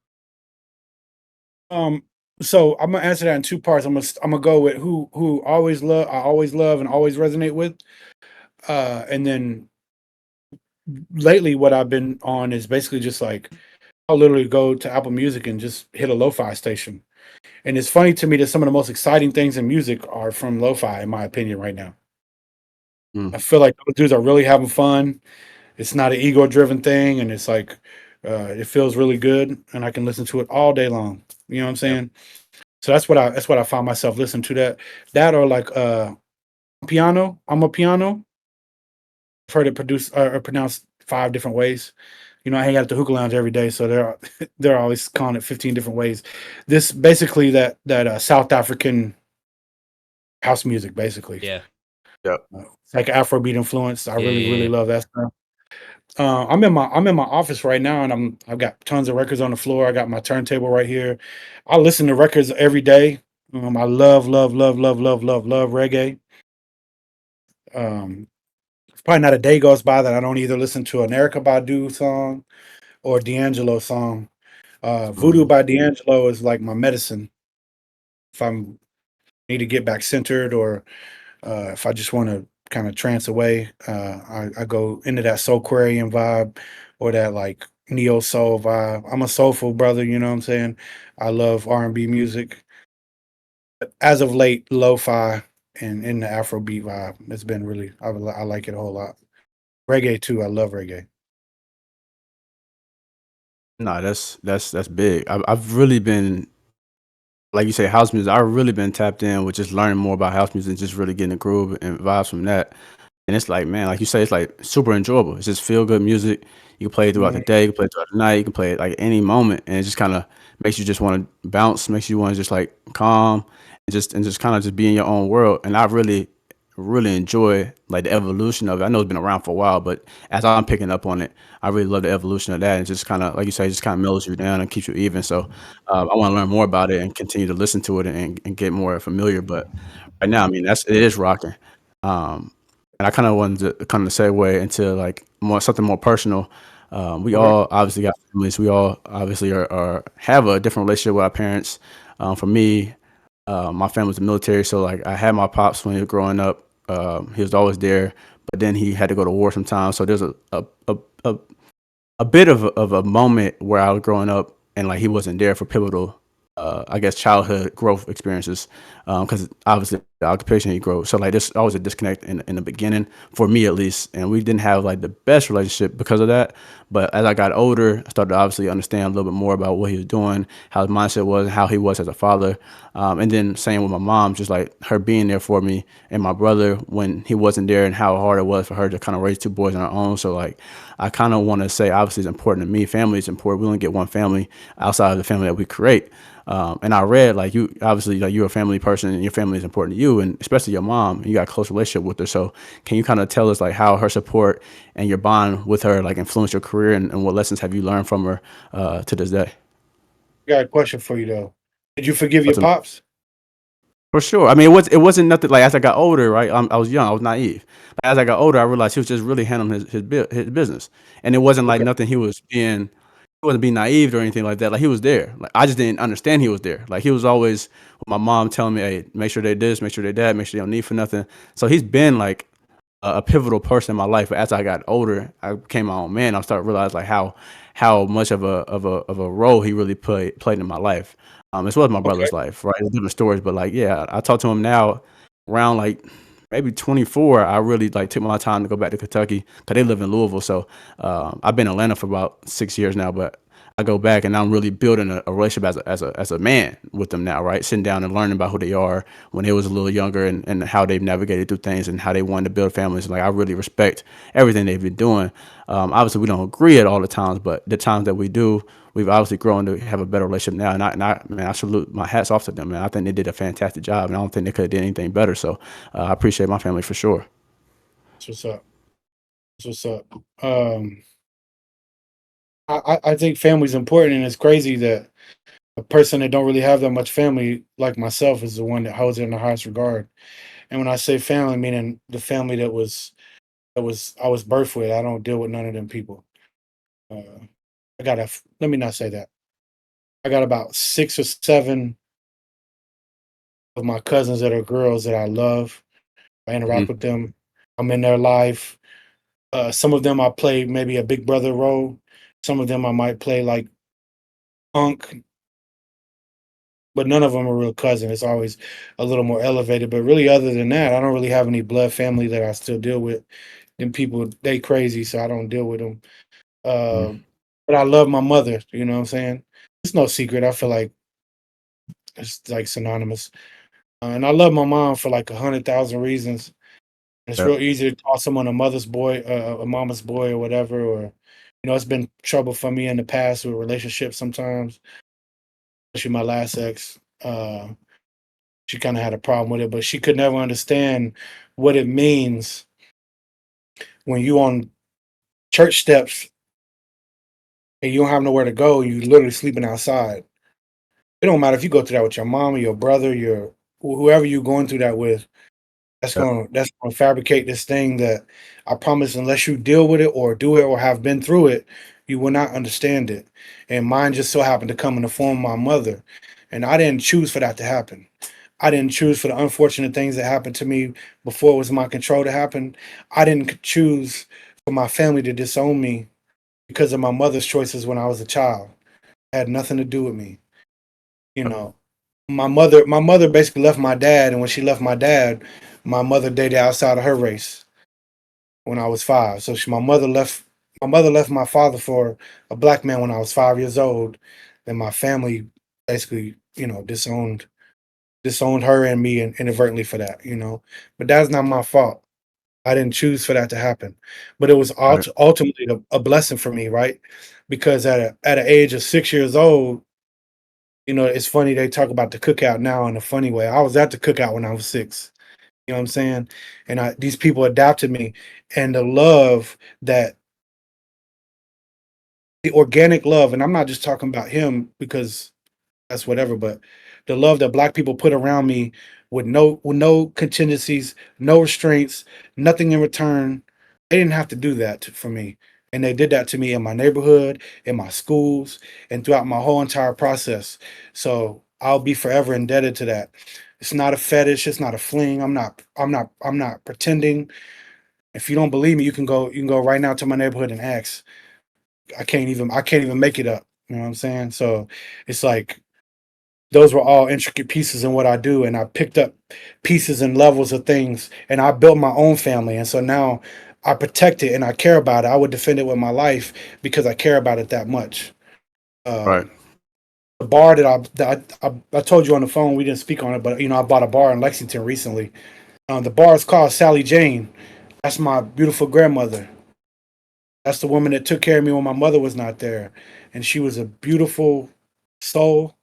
So I'm gonna answer that in two parts. I'm gonna go with who I always love and always resonate with. And then lately what I've been on is basically just like I'll literally go to Apple Music and just hit a lo-fi station. And it's funny to me that some of the most exciting things in music are from lo-fi, in my opinion, right now. Mm. I feel like those dudes are really having fun. It's not an ego-driven thing, and it's like it feels really good, and I can listen to it all day long. You know what I'm saying? So that's what I found myself listening to that or like piano. I'm a piano. I've heard it produced or pronounced 5 different ways. I hang out at the hookah lounge every day, so they're always calling it 15 different ways. This basically that South African house music, basically. Yeah. Yep. It's like Afrobeat influence. I really, Yeah. really love that stuff. I'm in my office right now, and I've got tons of records on the floor. I got my turntable right here. I listen to records every day. I love, love, love, love, love, love, love reggae. Um, Probably not a day goes by that I don't either listen to an Erica Badu song or D'Angelo song. Voodoo by D'Angelo is like my medicine. If I need to get back centered, or if I just want to kind of trance away, I go into that Soulquarian vibe or that like neo soul vibe. I'm a soulful brother, you know what I'm saying? I love R&B music. As of late, lo-fi and in the Afrobeat vibe, it's been really I like it a whole lot. Reggae too. I love reggae. Nah, that's big. I've really been, like you say, house music. I've really been tapped in with just learning more about house music and just really getting a groove and vibes from that. And it's like, man, like you say, it's like super enjoyable. It's just feel good music. You can play it throughout the Mhm. day, you can play it throughout the night, you can play it like any moment, and it just kind of makes you just want to bounce, makes you want to just like calm and just kind of just be in your own world. And I really really enjoy like the evolution of it. I know it's been around for a while, but as I'm picking up on it, I really love the evolution of that. And just kind of, like you say, just kind of mellows you down and keeps you even. So I want to learn more about it and continue to listen to it and get more familiar. But right now, I mean, it is rocking. Um, and I kind of wanted to kind of segue into like something more personal. We Okay. all obviously got families. We all obviously are have a different relationship with our parents. For me, my family's the military, so like I had my pops when he was growing up. He was always there, but then he had to go to war sometimes. So there's a, a bit of a moment where I was growing up and like he wasn't there for pivotal, I guess, childhood growth experiences. Because obviously the occupation he grew. So like there's always a disconnect in the beginning for me at least, and we didn't have like the best relationship because of that. But as I got older, I started to obviously understand a little bit more about what he was doing, how his mindset was, and how he was as a father. And then same with my mom, just like her being there for me and my brother when he wasn't there, and how hard it was for her to kind of raise two boys on her own. So like I kind of want to say, obviously, it's important to me. Family is important. We only get one family outside of the family that we create. And I read like you, obviously, like you're a family person, and your family is important to you, and especially your mom. You got a close relationship with her. So can you kind of tell us like how her support and your bond with her like influenced your career, and what lessons have you learned from her to this day? I got a question for you though. Did you forgive your What's pops? For sure. I mean, it wasn't nothing like as I got older, right? I was young, I was naive. But as I got older, I realized he was just really handling his business, and it wasn't like Okay. nothing. He wasn't being naive or anything like that. Like he was there. Like I just didn't understand he was there. Like he was always with my mom telling me, "Hey, make sure they this, make sure they that, make sure they don't need for nothing." So he's been like a pivotal person in my life. But as I got older, I became my own man. I started to realize like how much of a role he really played in my life, as well as my Okay. brother's life. Right, it's different stories, but like yeah, I talk to him now around like maybe 24. I really like took my time to go back to Kentucky because they live in Louisville. So I've been in Atlanta for about 6 years now, but I go back and I'm really building a relationship as a man with them now, right? Sitting down and learning about who they are when they was a little younger, and how they've navigated through things and how they wanted to build families. Like I really respect everything they've been doing. Obviously we don't agree at all the times, but the times that we do, we've obviously grown to have a better relationship now. Man, I salute my hats off to them, man. I think they did a fantastic job, and I don't think they could have did anything better. So I appreciate my family for sure. That's what's up. That's what's up. Um, I think family's important, and it's crazy that a person that don't really have that much family, like myself, is the one that holds it in the highest regard. And when I say family, meaning the family that was I was birthed with. I don't deal with none of them people. Uh, let me not say that. I got about 6 or 7 of my cousins that are girls that I love. I interact Mhm. with them. I'm in their life. Some of them I play maybe a big brother role. Some of them I might play like unc, but none of them are real cousin. It's always a little more elevated. But really, other than that, I don't really have any blood family that I still deal with. Them people, they crazy, so I don't deal with them. Mhm. Uh, but I love my mother. You know what I'm saying? It's no secret. I feel like it's like synonymous. And I love my mom for like 100,000 reasons. It's Yeah. real easy to call someone a mother's boy, a mama's boy, or whatever. Or it's been trouble for me in the past with relationships sometimes. Especially my last ex. She kind of had a problem with it, but she could never understand what it means when you on church steps and you don't have nowhere to go. You literally sleeping outside. It don't matter if you go through that with your mom or your brother, your whoever you going through that with. Yeah. That's gonna fabricate this thing that I promise, unless you deal with it or do it or have been through it, you will not understand it. And mine just so happened to come in the form of my mother, and I didn't choose for that to happen. I didn't choose for the unfortunate things that happened to me before it was in my control to happen. I didn't choose for my family to disown me because of my mother's choices when I was a child. It had nothing to do with me. You know, my mother basically left my dad, and when she left my dad, my mother dated outside of her race when I was 5. So my mother left my father for a black man when I was 5 years old. And my family basically, disowned her and me inadvertently for that. But that's not my fault. I didn't choose for that to happen. But it was Right. ultimately a blessing for me, right? Because at an age of 6 years old, it's funny they talk about the cookout now in a funny way. I was at the cookout when I was 6. You know what I'm saying? And these people adopted me, and the love that the organic love, and I'm not just talking about him because that's whatever, but the love that black people put around me with no contingencies, no restraints, nothing in return. They didn't have to do that for me. And they did that to me in my neighborhood, in my schools, and throughout my whole entire process. So I'll be forever indebted to that. It's not a fetish, it's not a fling. I'm not pretending. If you don't believe me, you can go right now to my neighborhood and ask. I can't even make it up. You know what I'm saying? So it's like those were all intricate pieces in what I do, and I picked up pieces and levels of things, and I built my own family, and so now I protect it and I care about it. I would defend it with my life because I care about it that much. Right. The bar I told you on the phone, we didn't speak on it, but I bought a bar in Lexington recently. The bar is called Sally Jane. That's my beautiful grandmother. That's the woman that took care of me when my mother was not there, and she was a beautiful soul.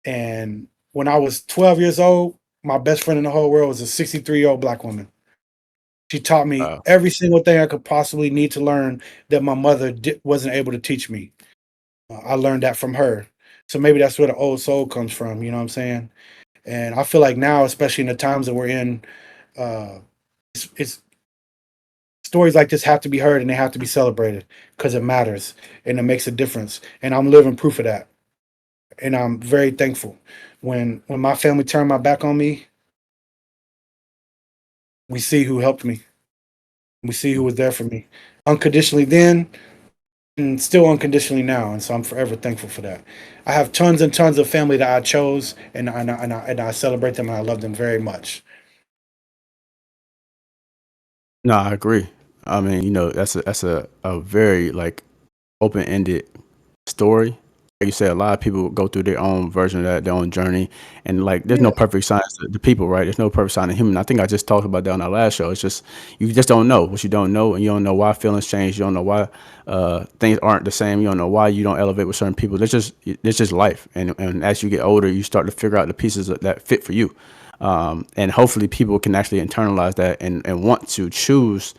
And when I was 12 years old, my best friend in the whole world was a 63-year-old black woman. She taught me Wow. every single thing I could possibly need to learn that my mother wasn't able to teach me. I learned that from her. So maybe that's where the old soul comes from, you know what I'm saying? And I feel like now, especially in the times that we're in, uh, it's stories like this have to be heard and they have to be celebrated because it matters and it makes a difference. And I'm living proof of that. And I'm very thankful. When my family turned my back on me, we see who helped me. We see who was there for me unconditionally then and still unconditionally now. And so I'm forever thankful for that. I have tons and tons of family that I chose, and I celebrate them and I love them very much. No, I agree. I mean, that's a very like open ended story. Like you said, a lot of people go through their own version of that, their own journey, and like there's no Yeah, perfect science to the people, right? There's no perfect sign of human. I think I just talked about that on our last show. It's just you just don't know what you don't know, and you don't know why feelings change. You don't know why things aren't the same. You don't know why you don't elevate with certain people. It's just life, and as you get older, you start to figure out the pieces that fit for you, and hopefully people can actually internalize that and want to choose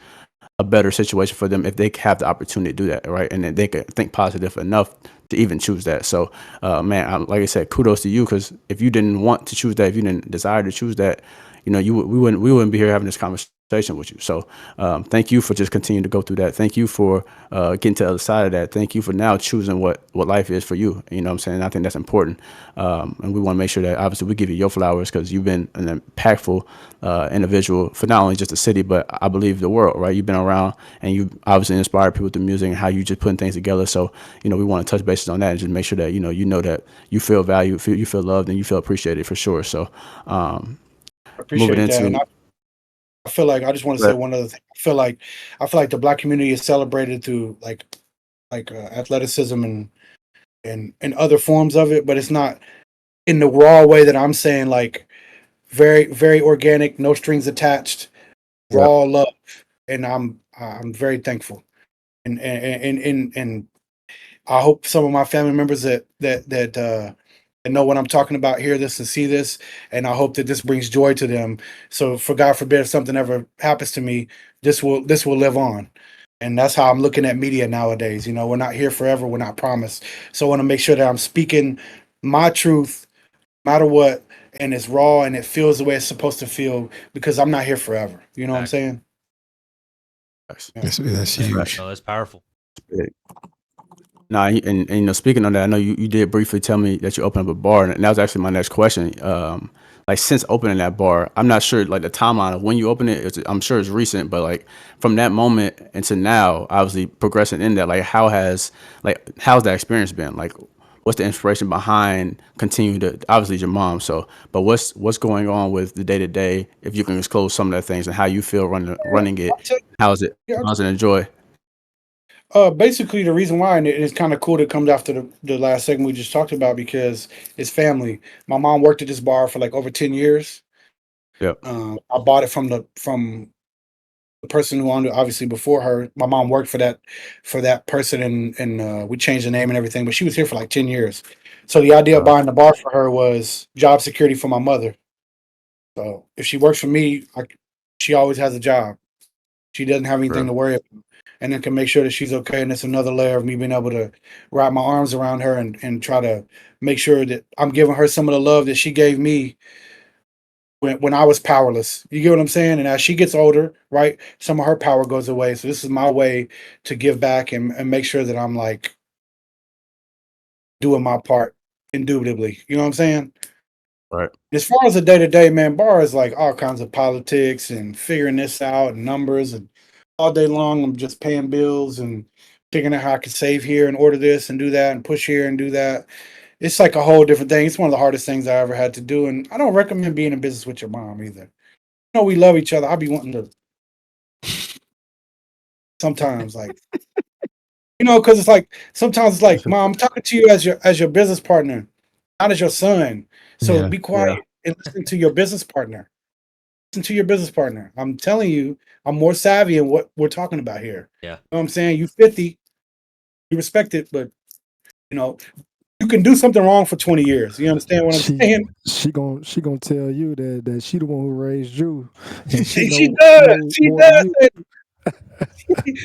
a better situation for them if they have the opportunity to do that, right? And then they can think positive enough to even choose that. So, man, like I said, kudos to you because if you didn't want to choose that, if you didn't desire to choose that, we wouldn't be here having this conversation with you. So, thank you for just continuing to go through that. Thank you for getting to the other side of that. Thank you for now choosing what life is for you. You know what I'm saying? I think that's important. And we want to make sure that obviously we give you your flowers because you've been an impactful individual for not only just the city, but I believe the world, right? You've been around and you obviously inspired people through music and how you just putting things together. So, we want to touch bases on that and just make sure that, you know that you feel valued, you feel loved and you feel appreciated for sure. So, I moving appreciate that. And into, I feel like I just want to say but one other thing. I feel like the black community is celebrated through athleticism and other forms of it, but it's not in the raw way that I'm saying, like very, very organic, no strings attached, yeah, raw love. And I'm very thankful. And I hope some of my family members that know what I'm talking about hear this and see this, and I hope that this brings joy to them. So, for God forbid, if something ever happens to me, this will live on, and that's how I'm looking at media nowadays. We're not here forever. We're not promised. So, I want to make sure that I'm speaking my truth, no matter what, and it's raw and it feels the way it's supposed to feel because I'm not here forever. You know what I'm Facts. saying? that's, Yeah. That's Yeah. huge. No, that's powerful. big. Nah, and speaking on that, I know you did briefly tell me that you opened up a bar, and that was actually my next question. Like since opening that bar, I'm not sure like the timeline of when you opened it. I'm sure it's recent, but like from that moment into now, obviously progressing in that, like how's that experience been? Like, what's the inspiration behind continuing to obviously your mom? So, but what's going on with the day to day? If you can disclose some of the things and how you feel running it, I'll tell how's it you, how's it enjoy? basically, the reason why, and it's kind of cool that it comes after the last segment we just talked about because it's family. My mom worked at this bar for like over 10 years. Yep. I bought it from the person who owned it, obviously before her. My mom worked for that person, and we changed the name and everything. But she was here for like 10 years. So the idea of Uh, buying the bar for her was job security for my mother. So if she works for me, she always has a job. She doesn't have anything True. to worry about, and then can make sure that she's okay. And it's another layer of me being able to wrap my arms around her and try to make sure that I'm giving her some of the love that she gave me when I was powerless. You get what I'm saying? And as she gets older, right, some of her power goes away. So this is my way to give back and make sure that I'm like doing my part indubitably. You know what I'm saying? Right. As far as the day to day, man, bar is like all kinds of politics and figuring this out and numbers, and all day long I'm just paying bills and figuring out how I can save here and order this and do that and push here and do that. It's like a whole different thing. It's one of the hardest things I ever had to do, and I don't recommend being in business with your mom either. You know, we love each other. I be wanting to sometimes, like, because it's like sometimes it's like, mom, I'm talking to you as your business partner, not as your son. So Yeah. be quiet Yeah. and listen to your business partner. Listen to your business partner. I'm telling you, I'm more savvy in what we're talking about here. Yeah. You know what I'm saying? You 50, you respect it, but you know, you can do something wrong for 20 years. You understand what I'm saying? She gonna tell you that she the one who raised you, and she She know does. know She more than does. you.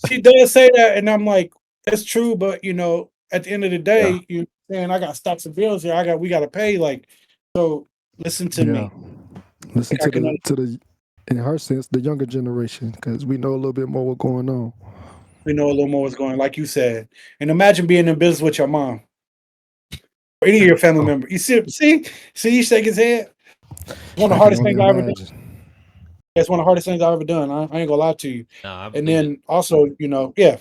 She does say that, and I'm like, that's true, but at the end of the Yeah. day, you saying I got stocks and bills here. We got to pay. Like, so listen to Yeah, me. listen I can to the in her sense the younger generation, because we know a little bit more what's going on. we know a little more what's going on, like you said. And imagine being in business with your mom or any of your family Oh, member. You see, you shake his head. It's one of I the can hardest only things I ever done. imagine. It's one of the hardest things I've ever done. I ain't gonna lie to you. No, I And believe it. then also, yeah,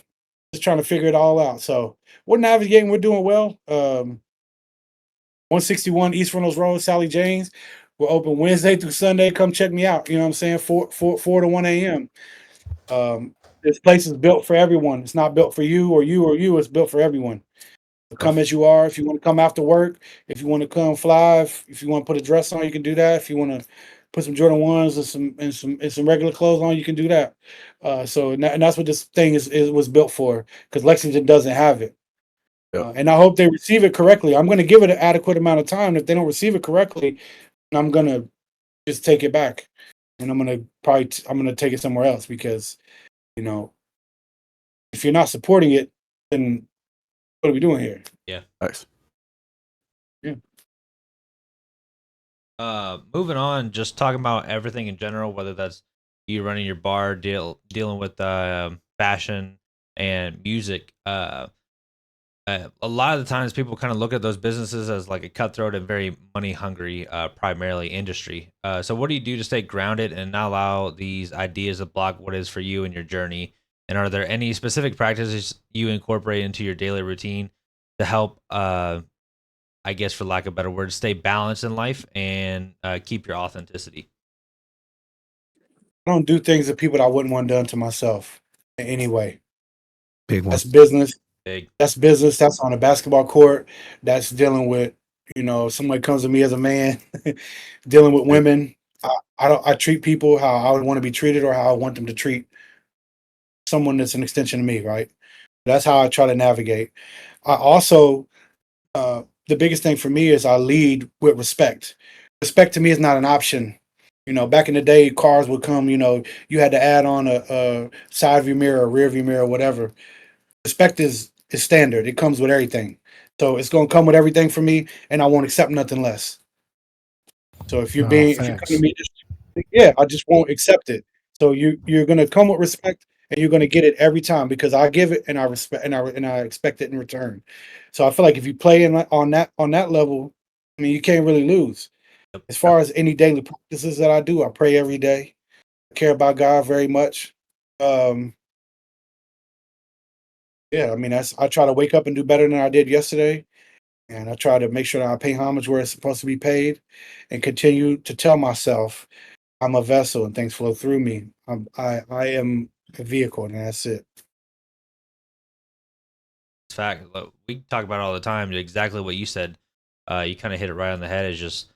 just trying to figure it all out. So we're navigating. We're doing well. 161 East Reynolds Road, Sally Jane's. We're open Wednesday through Sunday. Come check me out. You know what I'm saying? 4 to 1 a.m. This place is built for everyone. It's not built for you or you or you. It's built for everyone. Come as you are. If you want to come after work, if you want to come fly, if you want to put a dress on, you can do that. If you want to put some Jordan ones and some regular clothes on, you can do that. And that's what this thing was built for, because Lexington doesn't have it. Yep. And I hope they receive it correctly. I'm going to give it an adequate amount of time. If they don't receive it correctly, I'm going to just take it back, and I'm going to take it somewhere else, because you know if you're not supporting it, then what are we doing here? Thanks. Yeah. Moving on, just talking about everything in general, whether that's you running your bar, dealing with fashion and music. A lot of the times people kind of look at those businesses as like a cutthroat and very money hungry, primarily industry. So what do you do to stay grounded and not allow these ideas to block what is for you and your journey? And are there any specific practices you incorporate into your daily routine to help, I guess, for lack of better words, stay balanced in life and keep your authenticity? I don't do things to people that I wouldn't want done to myself in any way. big one. That's business. Big. That's business. That's on a basketball court. That's dealing with, somebody comes to me as a man, dealing with women. I treat people how I would want to be treated, or how I want them to treat someone that's an extension of me, right? That's how I try to navigate. I also, the biggest thing for me is I lead with respect. Respect to me is not an option. Back in the day, cars would come, you had to add on a side view mirror, a rear view mirror, whatever. Respect is standard. It comes with everything. So it's going to come with everything for me, and I won't accept nothing less. So if you come to Facts. me, yeah, I just won't accept it. So you're going to come with respect, and you're going to get it every time, because I give it and I respect and I expect it in return. So I feel like if you play on that level, I mean, you can't really lose. As far as any daily practices that I do, I pray every day. I care about God very much. Um, yeah, I mean, I try to wake up and do better than I did yesterday. And I try to make sure that I pay homage where it's supposed to be paid, and continue to tell myself I'm a vessel and things flow through me. I am a vehicle, and that's it. Fact. We talk about it all the time. Exactly what you said. You kind of hit it right on the head. Is just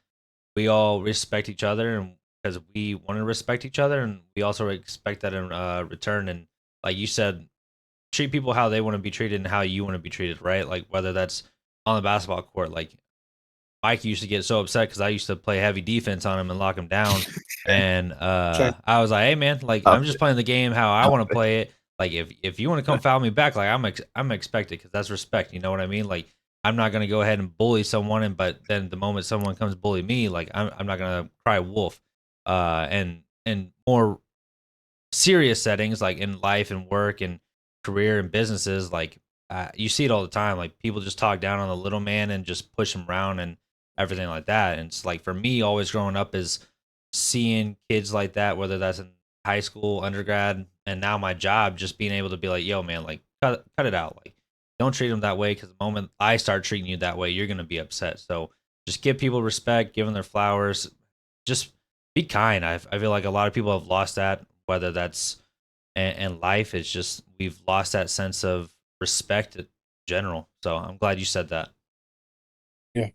we all respect each other, and because we want to respect each other, and we also expect that in return. And like you said, treat people how they want to be treated and how you want to be treated, right? Like whether that's on the basketball court, like Mike used to get so upset because I used to play heavy defense on him and lock him down. And Check. I was like, hey man, like I'm just playing the game how I want to play it. Like if you want to come foul me back, like I'm expected because that's respect. You know what I mean? Like I'm not gonna go ahead and bully someone, but then the moment someone comes bully me, like I'm not gonna cry wolf. And more serious settings like in life and work and career and businesses, like you see it all the time. Like people just talk down on the little man and just push him around and everything like that. And it's like for me, always growing up is seeing kids like that, whether that's in high school, undergrad, and now my job, just being able to be like, yo, man, like cut it out. Like don't treat them that way because the moment I start treating you that way, you're gonna be upset. So just give people respect, give them their flowers, just be kind. I feel like a lot of people have lost that, whether that's in life. It's just we've lost that sense of respect in general. So I'm glad you said that. Yeah.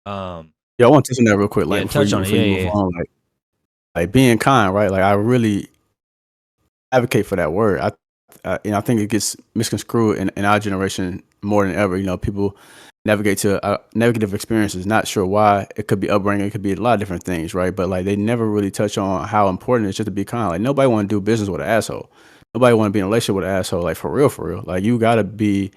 Yeah, I want to touch on that real quick. Like Yeah, before touch you, on it. before you Yeah, move on, like being kind, right? Like I really advocate for that word. I think it gets misconstrued in our generation more than ever. You know, people navigate to negative experiences, not sure why. It could be upbringing, it could be a lot of different things, right? But like they never really touch on how important it is just to be kind. Like nobody want to do business with an asshole. Nobody want to be in a relationship with an asshole. Like for real. Like you gotta be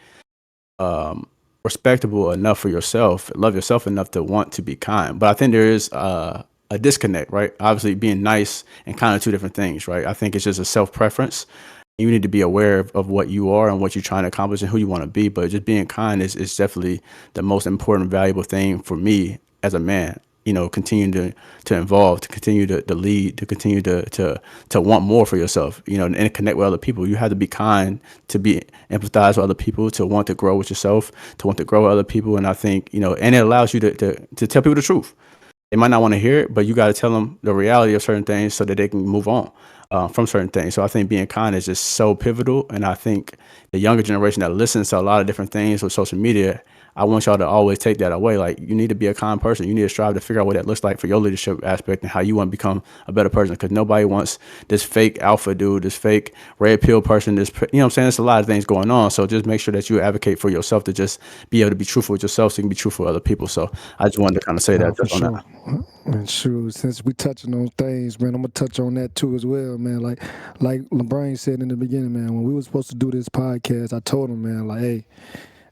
respectable enough for yourself, love yourself enough to want to be kind. But I think there is a disconnect, right? Obviously, being nice and kind of two different things, right? I think it's just a self preference. You need to be aware of what you are and what you're trying to accomplish and who you want to be. But just being kind is definitely the most important, valuable thing for me as a man. You know, continue to evolve, to continue to lead, to continue to want more for yourself. You know, and connect with other people. You have to be kind, to be empathize with other people, to want to grow with yourself, to want to grow with other people. And I think, you know, and it allows you to tell people the truth. They might not want to hear it, but you got to tell them the reality of certain things so that they can move on from certain things. So I think being kind is just so pivotal. And I think the younger generation that listens to a lot of different things with social media, I want y'all to always take that away. Like you need to be a kind person. You need to strive to figure out what that looks like for your leadership aspect and how you want to become a better person. Because nobody wants this fake alpha dude, this fake red pill person. This, you know what I'm saying? There's a lot of things going on. So just make sure that you advocate for yourself to just be able to be truthful with yourself so you can be truthful with other people. So I just wanted to kind of say that. For Just on that. sure. And sure, since we touching on things, man, I'm gonna touch on that too as well, man. Like LeBron said in the beginning, man, when we were supposed to do this podcast, I told him, man, like, hey,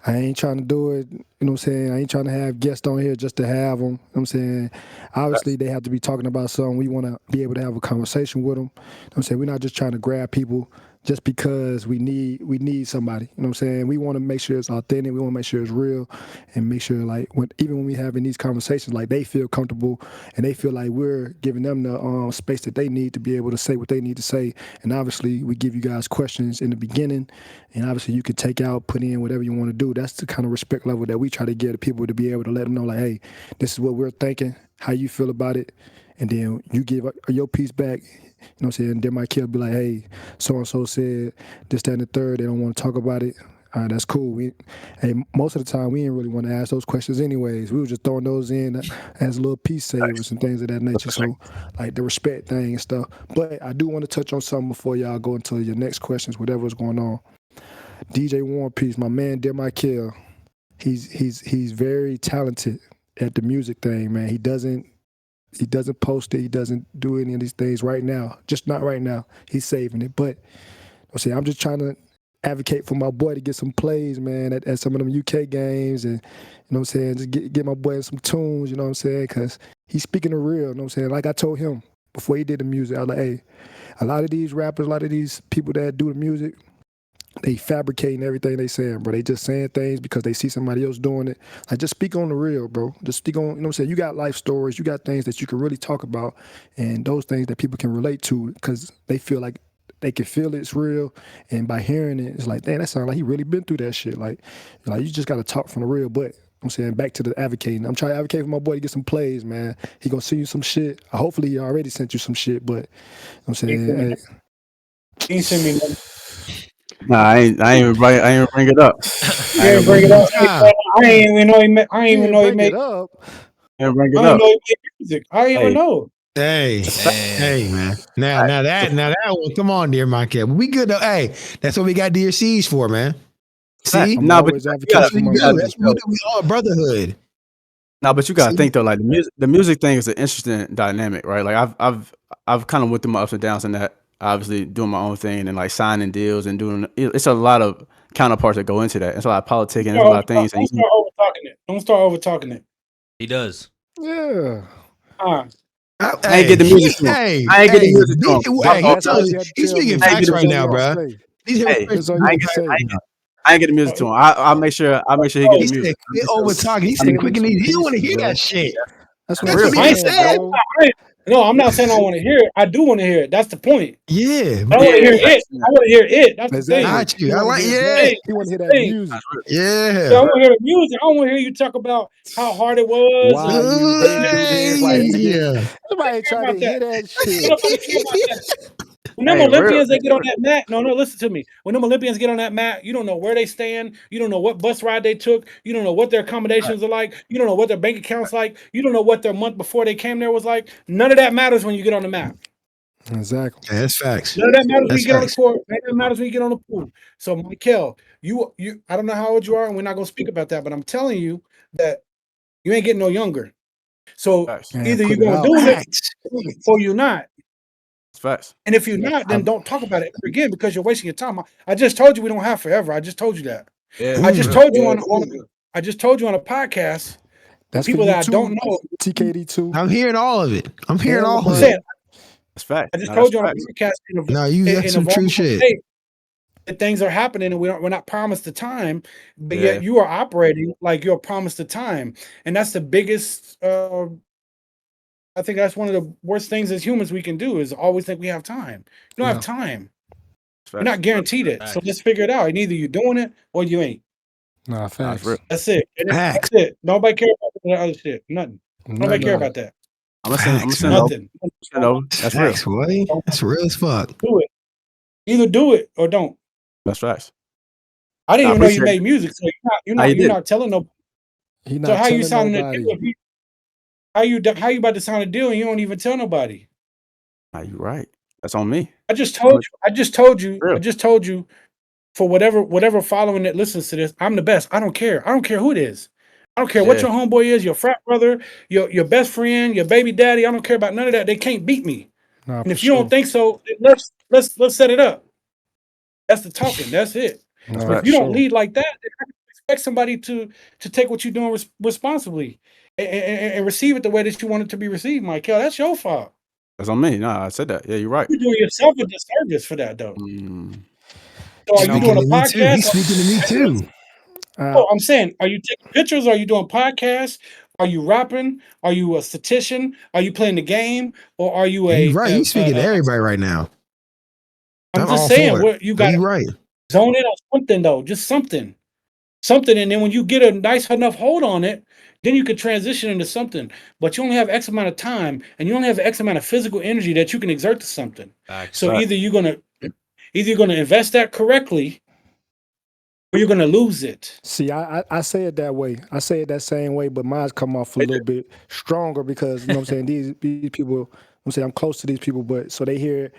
I ain't trying to do it, you know what I'm saying? I ain't trying to have guests on here just to have them, you know what I'm saying? Obviously, they have to be talking about something. We want to be able to have a conversation with them. You know what I'm saying? We're not just trying to grab people just because we need somebody, you know what I'm saying? We want to make sure it's authentic. We want to make sure it's real and make sure, like, even when we having these conversations, like, they feel comfortable and they feel like we're giving them the space that they need to be able to say what they need to say. And obviously, we give you guys questions in the beginning, and obviously you could take out, put in whatever you want to do. That's the kind of respect level that we try to give to people, to be able to let them know, like, hey, this is what we're thinking, how you feel about it, and then you give your piece back. You know what I'm saying? Then my kid be like, hey, so-and-so said this, that, and the third. They don't want to talk about it. That's cool. Most of the time, we didn't really want to ask those questions anyways. We were just throwing those in as little piece savers and things of that nature. So, like the respect thing and stuff. But I do want to touch on something before y'all go into your next questions, whatever's going on. DJ War Peace, my man, Dear Michael, he's very talented at the music thing, man. He doesn't post it. He doesn't do any of these things right now. Just not right now. He's saving it. But I'm just trying to advocate for my boy to get some plays, man, at some of them UK games, and, you know what I'm saying, just get my boy some tunes, you know what I'm saying, because he's speaking the real, you know what I'm saying. Like I told him before he did the music, I was like, hey, a lot of these rappers, a lot of these people that do the music, they fabricating everything they saying, bro. They just saying things because they see somebody else doing it. Like, just speak on the real, bro. Just speak on, you know what I'm saying? You got life stories. You got things that you can really talk about, and those things that people can relate to because they feel like they can feel it's real. And by hearing it, it's like, damn, that sounds like he really been through that shit. Like you just got to talk from the real. But I'm saying, back to the advocating. I'm trying to advocate for my boy to get some plays, man. He gonna send you some shit. Hopefully he already sent you some shit, but I'm saying, He ain't send me nothing. Nah, I ain't even bring it up. He ain't bring it up. I ain't even know he made. I ain't even know he made. up. I ain't bring it I didn't up. know he made music. I didn't even know. Hey, man. Now that one, come on, Dear Michael. We good though. Hey, that's what we got Dear C's for, man. See? I'm Nah, but always advocating for my That's boy. what we do. We all brotherhood. No, but you gotta See? think though, like the music thing is an interesting dynamic, right? Like I've kind of went through my ups and downs in that. Obviously, doing my own thing and like signing deals and doing it's a lot of counterparts that go into that. It's a lot of politicking. There's a lot of things. Don't start over talking it. Don't start over talking it. He does. Yeah. I ain't get the music to him. I ain't get the music to him. Hey, That's all he's you have to he's tell speaking me. facts That's right now, all you bro. have to say. These Hey, That's all you I have ain't to say. I ain't get the music to him. I'll make sure he get He the said, music. quit over talking. He said, quick and easy. He don't want to hear that shit. That's That's what what I'm he real. saying, said. bro. No, I'm not saying I want to hear it. I do want to hear it. That's the point. Yeah. I want to hear Yeah. it. I want to hear it. That's the Exactly. thing. Got you. He I wanna like, hear yeah. that. He want to hear that Thing. music. Yeah, I Yeah. want to hear the music. I don't want to hear you talk about how hard it was. Why you didn't do this? Why you did? Yeah. Nobody ain't trying to about that. hear that shit. Nobody care about that. When them Hey, Olympians real. they get on that mat, no, listen to me. When them Olympians get on that mat, you don't know where they stand. You don't know what bus ride they took. You don't know what their accommodations are like. You don't know what their bank accounts like. You don't know what their month before they came there was like. None of that matters when you get on the mat. Exactly. Yeah, that's facts. None of that matters when That's you get on the facts. court. None of that matters when you get on the pool. So, Michael, you, I don't know how old you are, and we're not gonna speak about that, but I'm telling you that you ain't getting no younger. So Facts. Man, either you're put it gonna out. do it Facts. or you're not. Facts. And if you're not, then don't talk about it ever again because you're wasting your time. I just told you we don't have forever. I just told you that. Yeah. I just real. told you I just told you on a podcast. That's for People you that I too, don't know. TKD2. I'm hearing all of it. I'm hearing And all I'm of LeBron. it. saying, That's facts. I just No, told that's you on a facts. podcast No, that's in a some true vulnerable shit. state that things are happening and we're not promised the time, but Yeah. yet you are operating like you're promised the time. And that's the biggest I think that's one of the worst things as humans we can do is always think we have time. You don't have time. That's You're not facts. guaranteed it. So let's figure it out. And either you're doing it or you ain't. Nah, That's facts. real. That's it. And Facts. that's it. Nobody care about the other shit. Nothing. Nobody None care of it. about that. I'm gonna send Facts, it man. over. Nothing. Send it over. That's real. Facts, boy. That's real as fuck. Do it. Either do it or don't. That's facts. I didn't I even know you appreciate made music, so you you're did. not telling nobody. He So not how you telling signing a nobody. deal? How you about to sign a deal and you don't even tell nobody? Nah, you right. That's on me. I just told you. Real. I just told you. For whatever following that listens to this, I'm the best. I don't care. I don't care who it is. I don't care what Yeah. your homeboy is, your frat brother, your best friend, your baby daddy. I don't care about none of that. They can't beat me. Nah, And for if you don't sure. think so, then let's set it up. That's the talking. That's it. That's Nah, If for you don't sure. lead like that, then I can expect somebody to take what you're doing responsibly and receive it the way that you want it to be received, Michael. That's your fault. That's on me. Nah, I said that. Yeah, you're right. You're doing yourself a disservice for that, though. Mm. So are you Speaking doing a to me too. podcast? He's speaking to me too. Oh, I'm saying, are you taking pictures? Are you doing podcasts? Are you rapping? Are you a statistician? Are you playing the game? Or are you You're right. You speaking to everybody right now. I'm all just for saying, it. what you But got you to right. zone in on something though, just something. Something, and then when you get a nice enough hold on it, then you could transition into something. But you only have X amount of time, and you only have X amount of physical energy that you can exert to something. So Facts. either you're gonna invest that correctly, or you're gonna lose it. See, I say it that way. I say it that same way, but mine's come off a little bit stronger because you know what I'm saying. These people, I'm saying I'm close to these people, but so they hear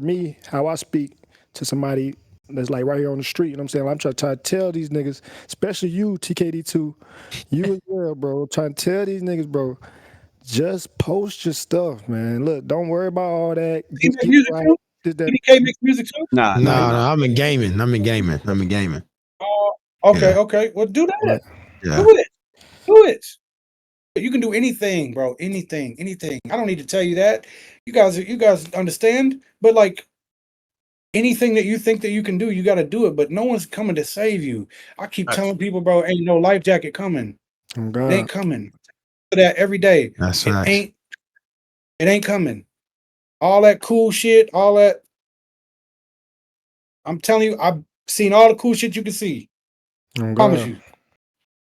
me how I speak to somebody that's like right here on the street. You know what I'm saying? I'm trying to tell these niggas, especially you, TKD2, you as well, bro. Trying to tell these niggas, bro, just post your stuff, man. Look, don't worry about all that. He Just make get music right. too? Did that. DK makes music too? Nah, No, nah. I'm in gaming. I'm in gaming. Okay, Yeah. okay. Well, do that. Yeah. Yeah. Do it. Do it. You can do anything, bro. Anything. I don't need to tell you that. You guys understand? But like anything that you think that you can do, you got to do it. But no one's coming to save you. I keep Facts. telling people, bro, ain't no life jacket coming. Oh, It ain't God. coming. I tell that every day. That's It facts. ain't coming. All that cool shit, all that. I'm telling you, I've seen all the cool shit you can see. Oh, Promise God. you.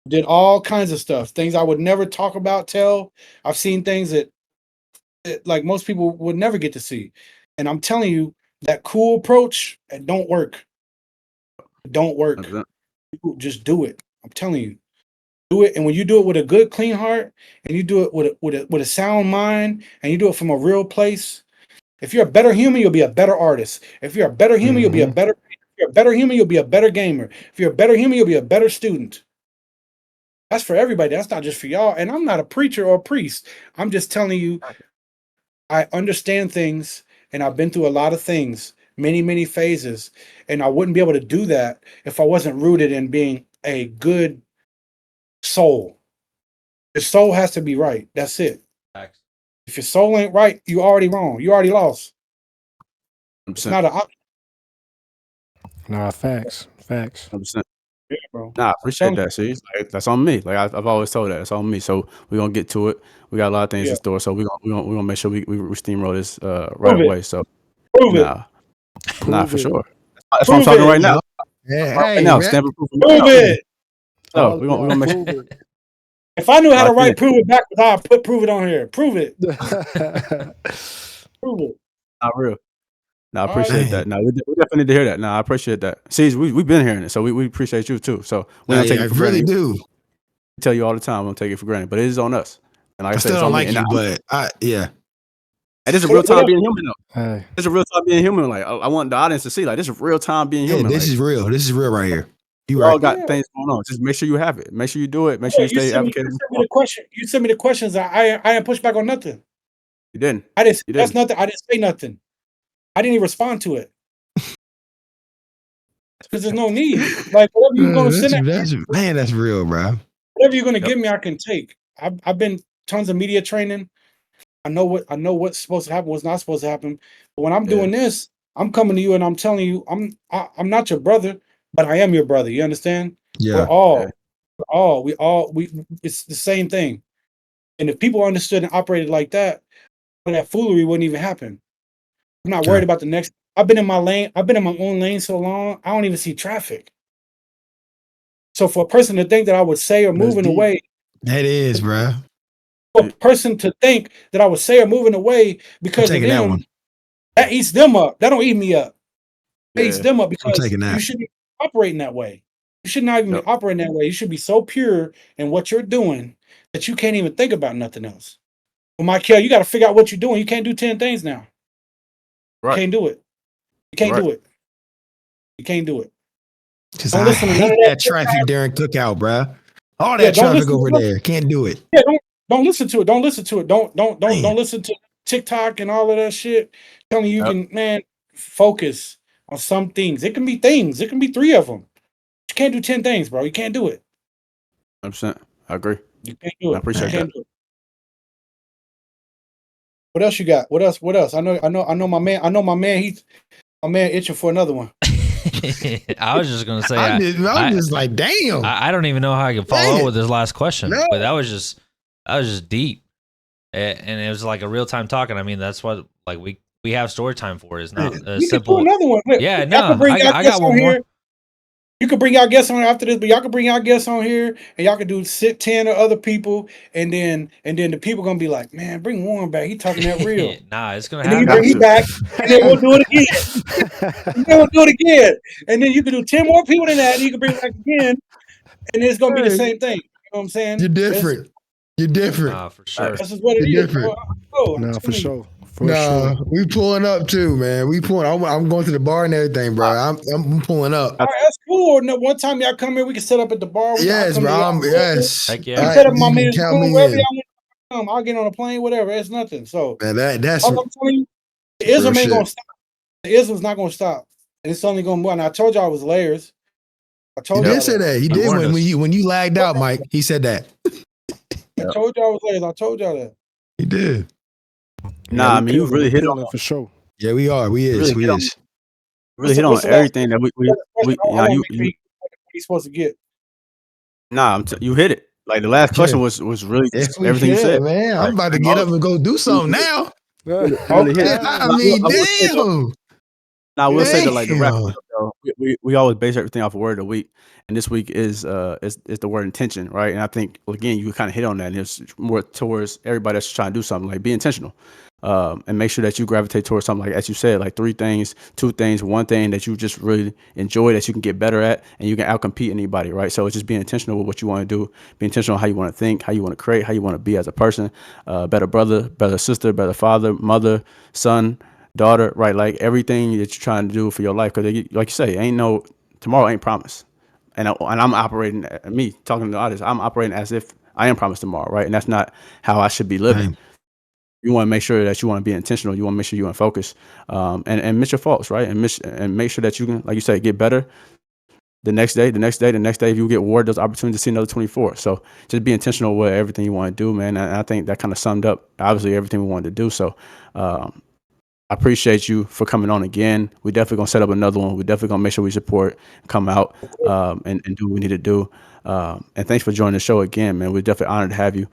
Did all kinds of stuff, things I would never talk about, tell. I've seen things that like most people would never get to see. And I'm telling you, that cool approach, it don't work. It don't work. People just do it. I'm telling you. Do it. And when you do it with a good, clean heart, and you do it with a sound mind, and you do it from a real place, if you're a better human, you'll be a better artist. If you're a better human, you'll be a better. If you're a better human, you'll be a better gamer. If you're a better human, you'll be a better student. That's for everybody. That's not just for y'all. And I'm not a preacher or a priest. I'm just telling you, I understand things and I've been through a lot of things, many, many phases. And I wouldn't be able to do that if I wasn't rooted in being a good soul. Your soul has to be right. That's it. Facts. If your soul ain't right, you already wrong. You already lost. It's 100%. not an option, Nah, facts. 100%. bro. Nah, I appreciate that. See, like, that's on me. Like I've always told that it's on me. So we're gonna get to it. We got a lot of things Yeah. in store. So we're gonna make sure we steamroll this right Prove it. away. So Prove it. nah, Prove for it. sure. That's what I'm Prove talking it. right now. Yeah, Right hey, now, man. stamp approval. Prove it. So All we're gonna make sure. prove If I knew how to Locked write in. prove it backwards, I'd put prove it on here. Prove it. it. Prove it. Not real. No, I All right. appreciate that. No, we definitely need to hear that. No, I appreciate that. See, we've been hearing it, so we appreciate you too. So we don't take I it for really granted. do. We tell you all the time, we don't take it for granted, but it is on us. And like I I said, still it's don't on me. like And you, but yeah. this is a real time being human, though. Hey, This is a real time being human. Like I want the audience to see, like this is real time being Yeah, human. this Like is real. This is real right here. You we all right. got Yeah. things going on. Just make sure you have it. Make sure you do it. Make sure Yeah, you stay advocating. you sent me the question. You sent me the questions. I didn't push back on nothing. You didn't. I didn't. You That's didn't. nothing. I didn't say nothing. I didn't even respond to it because there's no need. Like whatever you're gonna send at me, That's real, bro. whatever you're gonna Yep. give me, I can take. I've been tons of media training. I know what's supposed to happen, what's not supposed to happen. But when I'm doing this, I'm coming to you and I'm telling you, I'm not your brother, but I am your brother. You understand? We're Yeah. all, we it's the same thing. And if people understood and operated like that, that foolery wouldn't even happen. I'm not worried about the next. I've been in my lane. I've been in my own lane so long, I don't even see traffic. So for a person to think that I would say or move in a deep. way, That is, bro. for a person to think that I would say or move in a way because of taking that them, one. that eats them up. That don't eat me up. That eats Yeah. them up because taking that. you shouldn't be operating that way. You should not even Yep. be operating that way. You should be so pure in what you're doing that you can't even think about nothing else. Well, Michael, you got to figure out what you're doing. You can't do 10 things now. You Right. can't do it. You can't Right. do it. You can't do it. Because Don't I listen to none hate of that that traffic during cookout, bro. All Yeah, that don't traffic listen- over there. Can't do it. Yeah, don't listen to it. Don't listen to it. Don't Man. listen to TikTok and all of that shit. Telling you Yep. can focus on some things. It can be things. It can be 3 of them. You can't do 10 things, bro. You can't do it. 100%. I agree. You can't do it. I appreciate You can't do it. What else you got? What else? I know my man. My man itching for another one. I was just gonna say, I'm just like, damn. I don't even know how I can follow Dang up it. with this last question, No. but that was just deep, and it was like a real time talking. I mean, that's what like we have story time for. Is not We a can do simple. another one. Look, Yeah, y'all no, can bring y'all I guests got one on more. here. You can bring y'all guests on after this, but y'all can bring y'all guests on here, and y'all can do 10 or other people, and then the people gonna be like, man, bring Warren back. He talking that real. Nah, it's gonna And then you happen. bring me back, and then we'll do it again. And then we'll do it again. And then you can do 10 more people than that, and you can bring it back again, and it's gonna be the same thing. You know what I'm saying? You're different. You're different. Nah, for sure. This is what it You're is, bro. different. I'm Nah, for telling you. sure. For Nah, sure. we pulling up too, man. We pulling. I'm going to the bar and everything, bro. I'm pulling up. All right, that's cool. No, one time y'all come here, we can set up at the bar. Yes, bro. Yes. Heck yeah. You All set right, up my you can man's count room, me wherever in. y'all want to come. I'll get on a plane, whatever. It's nothing. So Man, that's all I'm telling you, the ism real ain't gonna shit. stop. The ism's not gonna stop. And it's only gonna move. And I told y'all it was layers. I He told y'all did say that. He did warned us. when you lagged out, Mike. He said that. I told y'all it was layers. I told y'all that. He did. Nah, I mean, you really hit on for sure. Yeah, we are. We is. Really We hit on- is. really hit on What's the last everything that we I want to make sure he's supposed to get. nah, you hit it. Like the last question was really just everything you said. man. Like, I'm about to get up and go do something now. Really hit it. I mean, I will say though- damn. Now I will say that like the rap, Damn. we always base everything off a word of the week, and this week is the word intention, right? And I think again you kind of hit on that, and it's more towards everybody that's trying to do something. Like be intentional, and make sure that you gravitate towards something like as you said, like 3 things, 2 things, 1 thing that you just really enjoy that you can get better at, and you can outcompete anybody, right? So it's just being intentional with what you want to do, be intentional on how you want to think, how you want to create, how you want to be as a person, better brother, better sister, better father, mother, son, daughter, right? Like everything that you're trying to do for your life, because like you say, tomorrow ain't promised. and I'm operating, me talking to the audience, I'm operating as if I am promised tomorrow, right? And that's not how I should be living. Right. You want to make sure that you want to be intentional. You want to make sure you're in focus, and miss your faults, right? And make sure that you can, like you say, get better the next day, if you get awarded those opportunities to see another 24. So just be intentional with everything you want to do, man. And I think that kind of summed up, obviously, everything we wanted to do. So I appreciate you for coming on again. We definitely going to set up another one. We definitely going to make sure we support, come out, and do what we need to do. And thanks for joining the show again, man. We're definitely honored to have you.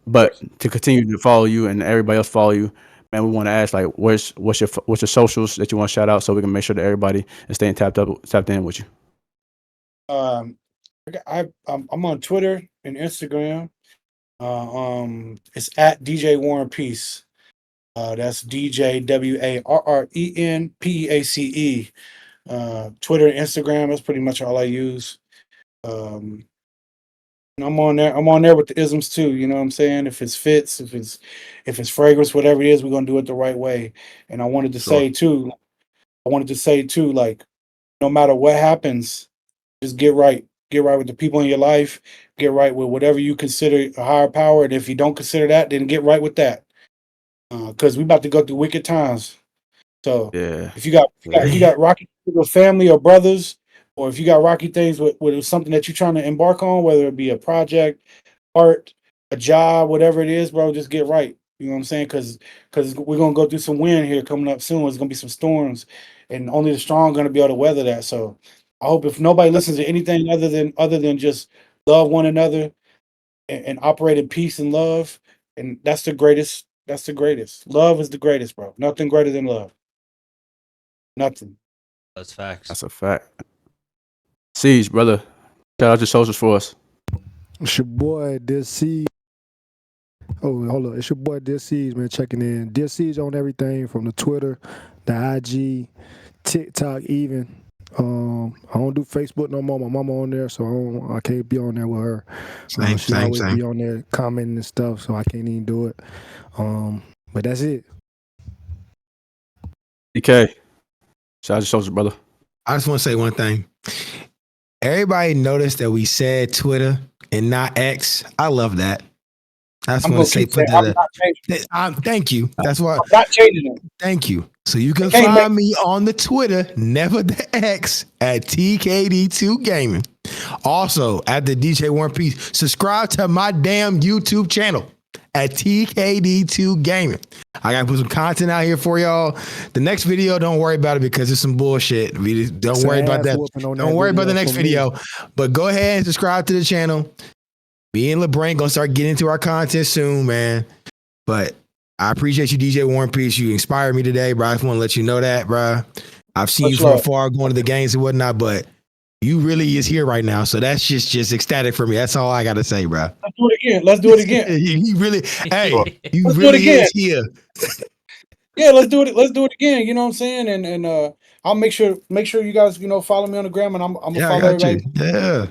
But to continue to follow you and everybody else follow you, man, we want to ask, like, what's your socials that you want to shout out so we can make sure that everybody is staying tapped in with you. I'm on Twitter and Instagram. It's at DJ Warren Peace. That's DJ WARRENPEACE. Twitter and Instagram. That's pretty much all I use. And I'm on there. I'm on there with the isms too. You know what I'm saying? If it's fits, if it's fragrance, whatever it is, we're gonna do it the right way. And I wanted to say too, like, no matter what happens, just get right. Get right with the people in your life. Get right with whatever you consider a higher power. And if you don't consider that, then get right with that. Because we about to go through wicked times. So Yeah. if you got rocky things with family or brothers, or if you got rocky things with something that you're trying to embark on, whether it be a project, art, a job, whatever it is, bro, just get right. You know what I'm saying? Because we're gonna go through some wind here coming up soon. There's gonna be some storms, and only the strong gonna be able to weather that. So I hope if nobody listens to anything other than just love one another and operate in peace and love, and that's the greatest. That's the greatest. Love is the greatest, bro. Nothing greater than love. Nothing. That's facts. That's a fact. Siege, brother. Shout out your socials for us. It's your boy, Dear Siege. Oh, hold on. It's your boy, Dear Siege, man, checking in. Dear Siege on everything from the Twitter, the IG, TikTok even. I don't do Facebook no more. My mama on there, so I can't be on there with her. She always be on there commenting and stuff, so I can't even do it. But that's it. DK, shout out your socials, brother. I just want to say one thing. Everybody noticed that we said Twitter and not X. I love that. I just want to say, thank you. That's why I'm not changing it. Thank you. So you can find me on the Twitter, never the X, at TKD2 Gaming. Also, at the DJ Warren Peace, subscribe to my damn YouTube channel at TKD2 Gaming. I gotta put some content out here for y'all. The next video, don't worry about it because it's some bullshit. Don't worry about that. Don't worry about the next video. But go ahead and subscribe to the channel. Me and LeBron gonna start getting into our content soon, man. But I appreciate you, DJ Warren Peace. You inspired me today, bro. I just want to let you know that, bro. I've seen you from afar going to the games and whatnot, but you really is here right now. So that's just ecstatic for me. That's all I gotta say, bro. Let's do it again. You really, hey, you really is here. Yeah, let's do it. Let's do it again. You know what I'm saying? And I'll make sure you guys, follow me on the gram, and I'm gonna follow everybody. Yeah.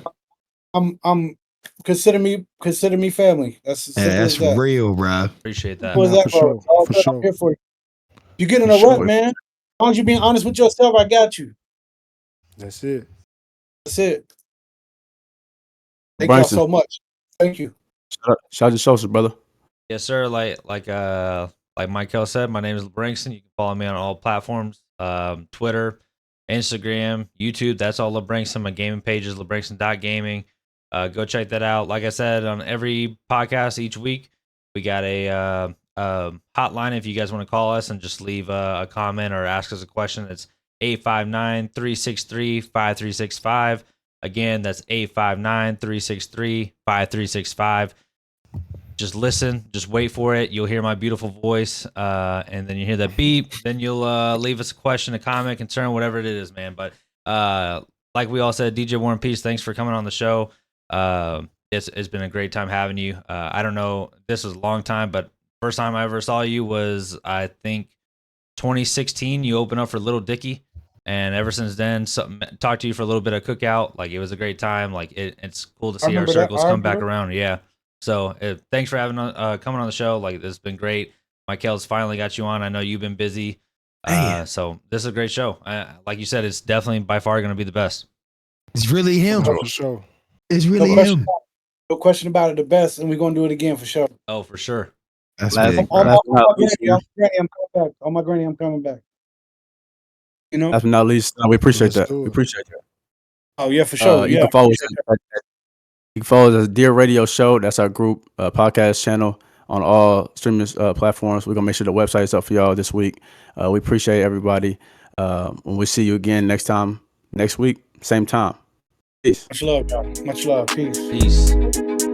I'm consider me family. That's real, bro. Appreciate that. For sure. I'm here for you. You get in a rut, man. As long as you're being honest with yourself, I got you. That's it. Thank y'all so much. Thank you. Shout out your socials, brother. Yes, sir. Like Michael said, my name is LeBrankson. You can follow me on all platforms: Twitter, Instagram, YouTube. That's all LeBrankson. My gaming page is LeBrankson.gaming. Go check that out. Like I said, on every podcast each week, we got a hotline if you guys want to call us and just leave a comment or ask us a question. It's 859-363-5365. Again, that's 859-363-5365. Just listen, just wait for it. You'll hear my beautiful voice, and then you hear that beep. Then you'll leave us a question, a comment, concern, whatever it is, man. But like we all said, DJ Warren Peace, thanks for coming on the show. It's been a great time having you. I don't know, this was a long time, but first time I ever saw you was, I think, 2016. You opened up for Little Dicky, and ever since then, talked to you for a little bit of cookout. Like, it was a great time. Like, it's cool to see our circles come back around. Yeah. So thanks for having coming on the show. Like, this has been great. Michael's finally got you on. I know you've been busy. So this is a great show. Like you said, it's definitely by far going to be the best. It's really him. For sure. It's No really question, him. no question about it. The best, and we're gonna do it again for sure. Oh, for sure. That's Last- big, On bro. my, Last but not granny, least, on my granny, I'm coming back. On my granny, I'm coming back. You know? last but not least, we appreciate Let's that. do We it. appreciate that. Oh yeah, for sure. You Yeah. can follow us. You can follow us as Dear Radio Show. That's our group podcast channel on all streaming platforms. We're gonna make sure the website is up for y'all this week. We appreciate everybody. When we see you again next week, same time. Peace. Much love, y'all. Much love. Peace. Peace.